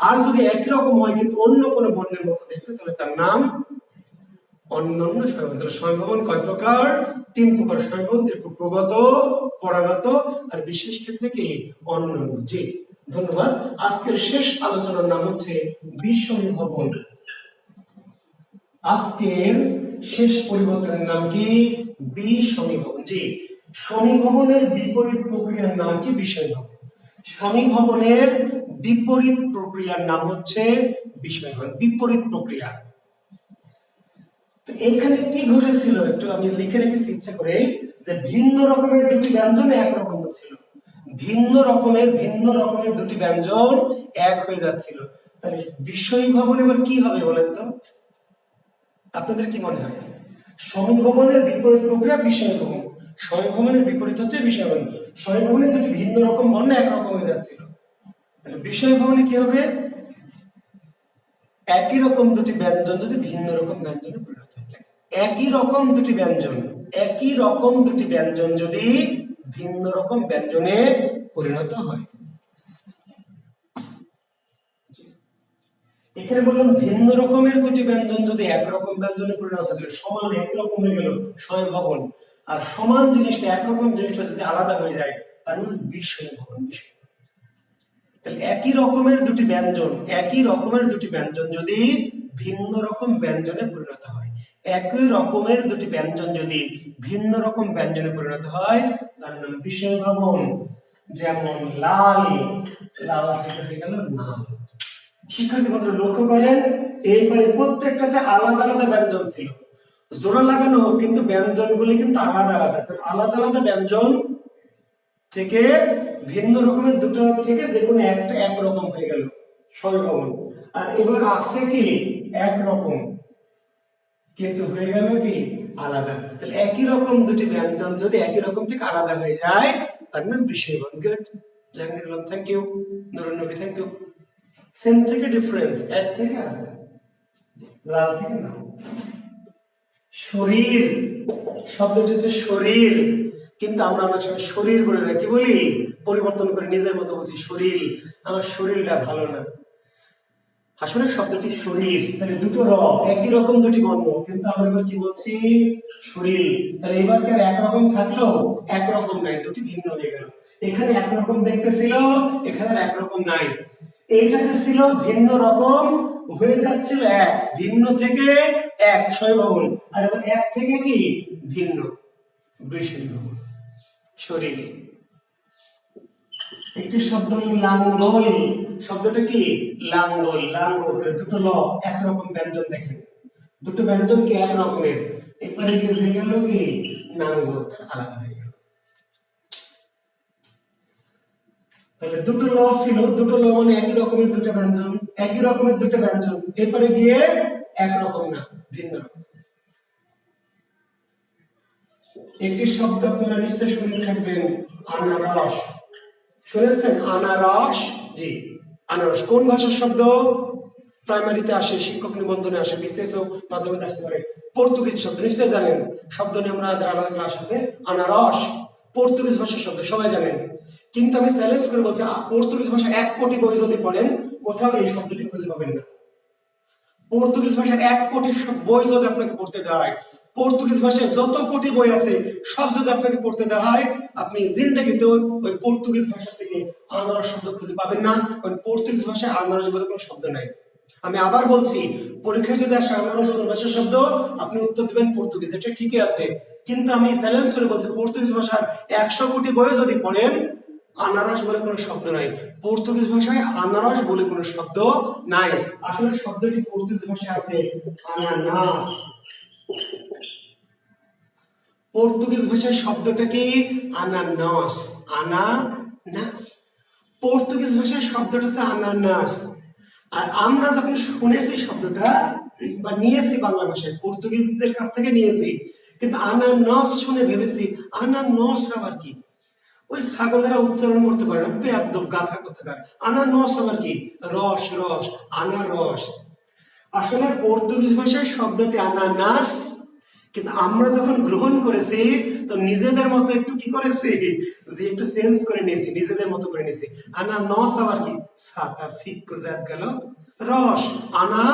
আর যদি একই রকম হয় কিন্তু অন্য কোনো বর্ণের মতো দেখতে, তাহলে তার নাম অন্যান্য সমীভবন। তাহলে সমীভবন কয় প্রকার? তিন প্রকার। সমীভবন প্রগত, পরাগত, আর বিশেষ ক্ষেত্রে কি অন্যান্য। জি, ধন্যবাদ। আজকের শেষ আলোচনার নাম হচ্ছে বিষমীভবন। আজকের শেষ পরিবর্তনের নাম কি? বিষমীভবন। জি, সমীভবনের বিপরীত প্রক্রিয়ার নাম কি? বিষমীভবন। সমীভবনের বিপরীত প্রক্রিয়ার নাম হচ্ছে বিষমীভবন, বিপরীত প্রক্রিয়া। তো এখানে কি ঘটেছিল একটু আমি লিখে রেখেছি ইচ্ছা করে, যে ভিন্ন রকমের দুটি ব্যঞ্জন একরকম ছিল, ভিন্ন রকমের দুটি ব্যঞ্জন এক হয়ে যাচ্ছিল। তাহলে বিষমীভবন এবার কি হবে বলেন তো? আপনাদের কি মনে হয়? সমীভবনের বিপরীত প্রক্রিয়া বিষমীভবন, সমীভবনের বিপরীত হচ্ছে বিষমীভবন। সমীভবনে দুটি ভিন্ন রকম বর্ণ একরকম হয়ে যাচ্ছিল, তাহলে বিষমীভবনে কি হবে? একই রকম দুটি ব্যঞ্জন যদি ভিন্ন রকম ব্যঞ্জনে পরিণত হয়, একই রকম দুটি ব্যঞ্জন যদি ভিন্ন রকম ব্যঞ্জনে পরিণত হয়। এখানে বললাম ভিন্ন রকমের দুটি ব্যঞ্জন যদি একরকম ব্যঞ্জনে পরিণত হয়, সমান একই রকম হয়ে গেল সমীভবন। আর সমান জিনিসটা একরকম জিনিসটা যদি আলাদা হয়ে যায় তার মানে বিষমীভবন। তাহলে একই রকমের দুটি ব্যঞ্জন যদি ভিন্ন রকম ব্যঞ্জনে পরিণত হয়, একই রকমের দুটি ব্যঞ্জন যদি ভিন্ন রকম ব্যঞ্জনে পরিণত হয় তার নাম বিষমীভবন। যেমন লাল, লাল থেকে হয়ে গেল নাল। শিক্ষার্থী বন্ধুরা লক্ষ্য করেন, এইবারে প্রত্যেকটাতে আলাদা আলাদা ব্যঞ্জন ছিল, জোড়া লাগানো, কিন্তু ব্যঞ্জনগুলি কিন্তু আলাদা আলাদা। আলাদা আলাদা ব্যঞ্জন থেকে ভিন্ন রকমের দুটো থেকে যে কোনো একটা একরকম হয়ে গেল সমীভবন। আর এবার আছে কি একরকম, কিন্তু হয়ে গেল কি আলাদা। তাহলে একই রকম দুটি ব্যঞ্জন যদি একই রকম থেকে আলাদা হয়ে যায় তার নাম বিষমীভবন। Good, Jahangir Alam thank you, Nurun Nabi thank you. Same থেকে ডিফারেন্স, এক থেকে আলাদা, লাল থেকে নাম। শরীর শব্দটি হচ্ছে শরীর, কিন্তু আমরা অনেক সময় শরীর বলি না, কি বলি? পরিবর্তন করে নিজের মতো বলছি শরীর, আমার শরীরটা ভালো না। আসলে শব্দটি শরীর। তাহলে দুটো র, একই রকম দুটি বর্ণ, কিন্তু আমরা এবার কি বলছি? শরীর। তাহলে এবার কি আর একরকম থাকলো? একরকম নাই, দুটি ভিন্ন হয়ে গেল। এখানে একরকম দেখতে ছিল, এখানে একরকম নাই। এইটাতে ছিল ভিন্ন রকম, হয়ে যাচ্ছিল এক, ভিন্ন থেকে এক সমীভবন। আর এবার এক থেকে কি ভিন্ন, বিষমীভবন। শরীর। একটি শব্দ হলো লাঙ্গল, শব্দটা কি? লাঙ্গল, লাঙ্গল। দুটো ল, একরকম ব্যঞ্জন দেখেন, দুটো ব্যঞ্জন কি এক রকমের, এবারে কি হয়ে গেল কি নাঙ্গল, আলাদা হয়ে গেল। তাহলে দুটো ল ছিল, দুটো ল মানে একই রকমের দুটো ব্যঞ্জন, একই রকমের দুটো ব্যঞ্জন, এরপরে গিয়ে একরকম না, ভিন্ন রকম। একটি শব্দ আপনারা নিশ্চয়ই শুনে থাকবেন, আনারস। শুনেছেন আনারস? জি, আনারস কোন ভাষার শব্দ? প্রাইমারিতে আসে, শিক্ষক নিবন্ধনে আসে, বিসিএসও মাঝে মাঝে আসতে পারে। পর্তুগিজ শব্দ, নিশ্চয়ই জানেন, শব্দ নিয়ে আমরা আলাদা ক্লাস আছে। আনারস পর্তুগিজ ভাষার শব্দ, সবাই জানেন। কিন্তু আমি চ্যালেঞ্জ করে বলছি, পর্তুগিজ ভাষা 1 কোটি বই যদি পড়েন কোথাও এই শব্দটি খুঁজে পাবেন না। পর্তুগিজ ভাষার 1 কোটি বই যদি আপনাকে পড়তে দেওয়া হয়, পর্তুগিজ ভাষায় যত কোটি বই আছে সব যদি আপনাকে পড়তে দেওয়া হয়, আপনি জিন্দেগিতে ওই পর্তুগিজ ভাষা থেকে আনারস শব্দ খুঁজে পাবেন না। কারণ পর্তুগিজ ভাষায় আনারস বলে কোনো শব্দ নাই। আমি আবার বলছি, পরীক্ষায় যদি আসে আনারস কোন ভাষার শব্দ, আপনি উত্তর দিবেন পর্তুগিজ, এটা ঠিকই আছে। কিন্তু আমি চ্যালেঞ্জ করে বলছি, পর্তুগিজ ভাষার 100 কোটি বই যদি পড়েন, আনারস বলে কোনো শব্দ নাই। পর্তুগিজ ভাষায় আনারস বলে কোনো শব্দ নাই। আসলে শব্দটি পর্তুগিজ ভাষায় আছে আনানাস। পর্তুগিজ ভাষায় শব্দটা কি? আনানাস, আনানাস। পর্তুগিজ ভাষায় শব্দটা হচ্ছে আনানাস। আর আমরা যখন শুনেছি শব্দটা বা নিয়েছি বাংলা ভাষায়, পর্তুগিজদের কাছ থেকে নিয়েছি, কিন্তু আনানাস শুনে ভেবেছি আনানাস আবার কি? ওই ছাগলেরা উচ্চারণ করতে পারে না, বেয়াদব গাথা কোথাকার। আনারস আবার কি? রস, রস, আনারস। আসলে পর্তুগিজ ভাষায় শব্দটি আনানাস, কিন্তু আমরা যখন গ্রহণ করেছি তো নিজেদের মতো একটু কি করেছি, যে একটু চেঞ্জ করে নিয়েছি, নিজেদের মতো করে নিয়েছি। আনারস আবার কি? ছাতা সিক্কো জাত গেল রস, আনা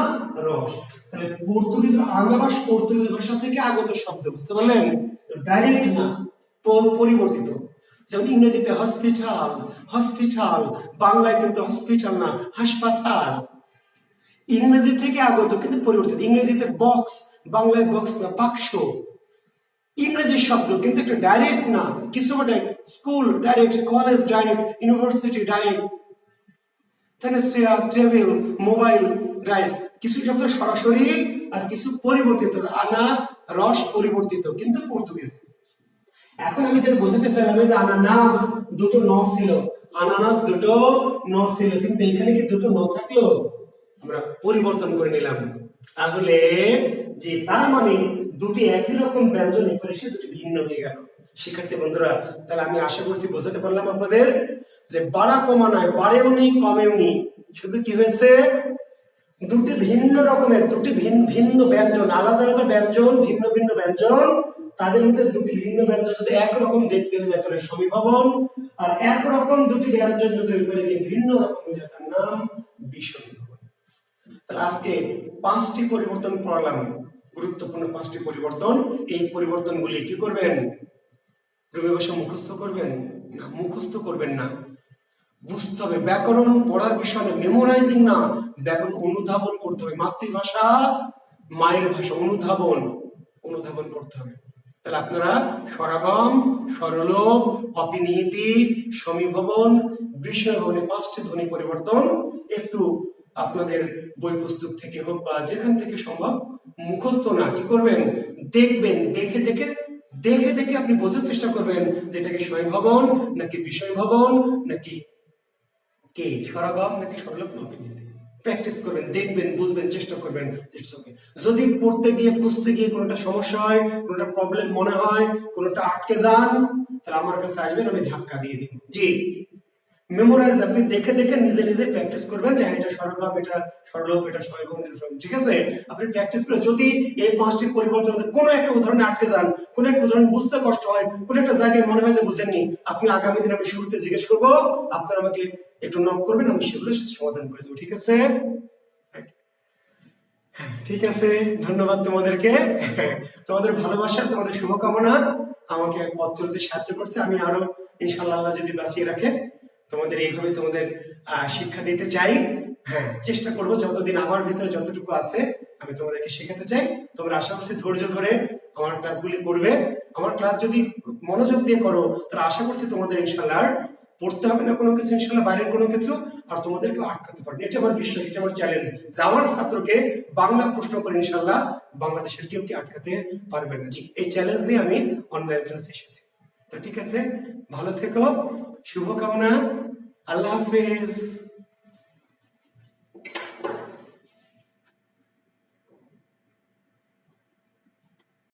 রস। তাহলে পর্তুগিজ আনারস পর্তুগিজ ভাষা থেকে আগত শব্দ, বুঝতে পারলেন? ডাইরেক্ট না, পরিবর্তিত। যেমন ইংরেজিতে হসপিটাল, হসপিটাল, বাংলায় কিন্তু হসপিটাল না, হাসপাতাল। ইংরেজি থেকে আগত কিন্তু পরিবর্তিত। ইংরেজিতে বক্স, বাংলায় বক্স না বাক্স, ইংরেজি শব্দ কিন্তু একটা ডাইরেক্ট না, কিছু direct, school direct, college direct, university direct, তাহলে চেয়ার, টেবিল, মোবাইল ডাইরেক্ট। কিছু শব্দ সরাসরি আর কিছু পরিবর্তিত, আনা রস পরিবর্তিত কিন্তু পর্তুগিজ। এখন আমি যেটা বোঝাতে চাইলাম যে আনানাস দুটো ন ছিল, আনানাস দুটো ন ছিল, কিন্তু এখানে কি দুটো ন থাকলো? আমরা পরিবর্তন করে নিলাম। তাহলে যে তার মানে দুটি একই রকম ব্যঞ্জন এরপরে সে দুটি ভিন্ন হয়ে গেল। শিক্ষার্থী বন্ধুরা, তাহলে আমি আশা করছি বোঝাতে পারলাম আপনাদের যে বাড়া কমা নয়, বাড়েও নেই কমেও নেই, শুধু কি হয়েছে দুটি ভিন্ন রকমের, দুটি ভিন্ন ব্যঞ্জন, আলাদা আলাদা ব্যঞ্জন, ভিন্ন ভিন্ন ব্যঞ্জন, তাদের মধ্যে দুটি ভিন্ন ব্যঞ্জন যদি একরকম দেখতে হয়ে যায় তাহলে সমীভবন, আর একরকম দুটি ব্যঞ্জন যদি ভিন্ন রকম হয়ে যায় তার নাম বিষমীভবন। তাহলে আজকে 5টি পরিবর্তন পড়ালাম, গুরুত্বপূর্ণ 5টি পরিবর্তন। এই পরিবর্তনগুলি কি করবেন? রুমে বসে মুখস্থ করবেন না, মুখস্থ করবেন না, বুঝতে হবে। ব্যাকরণ পড়ার বিষয় মেমোরাইজিং না, ব্যাকরণ অনুধাবন করতে হবে। মাতৃভাষা মায়ের ভাষা, অনুধাবন অনুধাবন করতে হবে। তাহলে আপনারা স্বরাগম, সরলোপ, অপিনিহিতি, সমীভবন, বিষয়ভবনে 5টি ধ্বনি পরিবর্তন একটু আপনাদের বই পুস্তক থেকে হোক বা যেখান থেকে সম্ভব মুখস্থ না, কি করবেন দেখবেন, দেখে দেখে দেখে দেখে আপনি বোঝার চেষ্টা করবেন যে এটা কি সমীভবন নাকি বিষয়ভবন নাকি কে স্বরাগম নাকি সরলোপ অপিনিহিতি। প্র্যাকটিস করবেন, দেখবেন, বুঝবেন, চেষ্টা করবেন। যদি পড়তে গিয়ে বুঝতে গিয়ে কোনোটা সমস্যা হয়, কোনোটা প্রবলেম মনে হয়, কোনোটা আটকে যান, তাহলে আমার কাছে আসবেন, আমি ধাক্কা দিয়ে দিব। জি, মেমোরাইজ আপনি দেখে দেখে নিজে নিজে প্র্যাকটিস করবেন যে এটা সরলভাব, এটা সরলভাব, এটা সমীভবন, ঠিক আছে? আপনি প্র্যাকটিস করে যদি এই 5টি পরিবর্তন কোনো একটা উদাহরণে আটকে যান, কোনো একটা উদাহরণ বুঝতে কষ্ট হয়, কোনো একটা জায়গায় মনে হয় যে বুঝেননি, আপনি আগামী দিন আমি শুরুতে জিজ্ঞেস করবো, আপনারা আমাকে একটু নক করবেন, আমি সেগুলো সমাধান করে দেবো। ঠিক আছে? ঠিক আছে, ধন্যবাদ তোমাদেরকে। তোমাদের ভালোবাসা, তোমাদের শুভকামনা আমাকে পথ চলতে সাহায্য করছে। আমি আরো ইনশাআল্লাহ আল্লাহ যদি বাঁচিয়ে রাখে তোমাদের এইভাবে তোমাদের শিক্ষা দিতে চাই। হ্যাঁ, চেষ্টা করব যতদিন আমার ভিতরে যতটুকু আছে আমি তোমাদেরকে শেখাতে চাই। তোমরা আশা করছি ধৈর্য ধরে আমার ক্লাসগুলি করবে। আমার ক্লাস যদি মনোযোগ দিয়ে করো তাহলে আশা করছি তোমাদের ইনশাআল্লাহ আর পড়তে হবে না কোনো কিছু, ইনশাআল্লাহ বাইরের কোনো কিছু, আর তোমাদেরকে আটকাতে পারবে। এটা আমার বিষয়, এটা আমার চ্যালেঞ্জ যে আমার ছাত্রকে বাংলা প্রশ্ন করে ইনশাআল্লাহ বাংলাদেশের কেউ কি আটকাতে পারবে না। জি, এই চ্যালেঞ্জ নিয়ে আমি অনলাইন ক্লাসে এসেছি। তো ঠিক আছে, ভালো থেকো, শুভকামনা, আল্লাহ হাফেজ।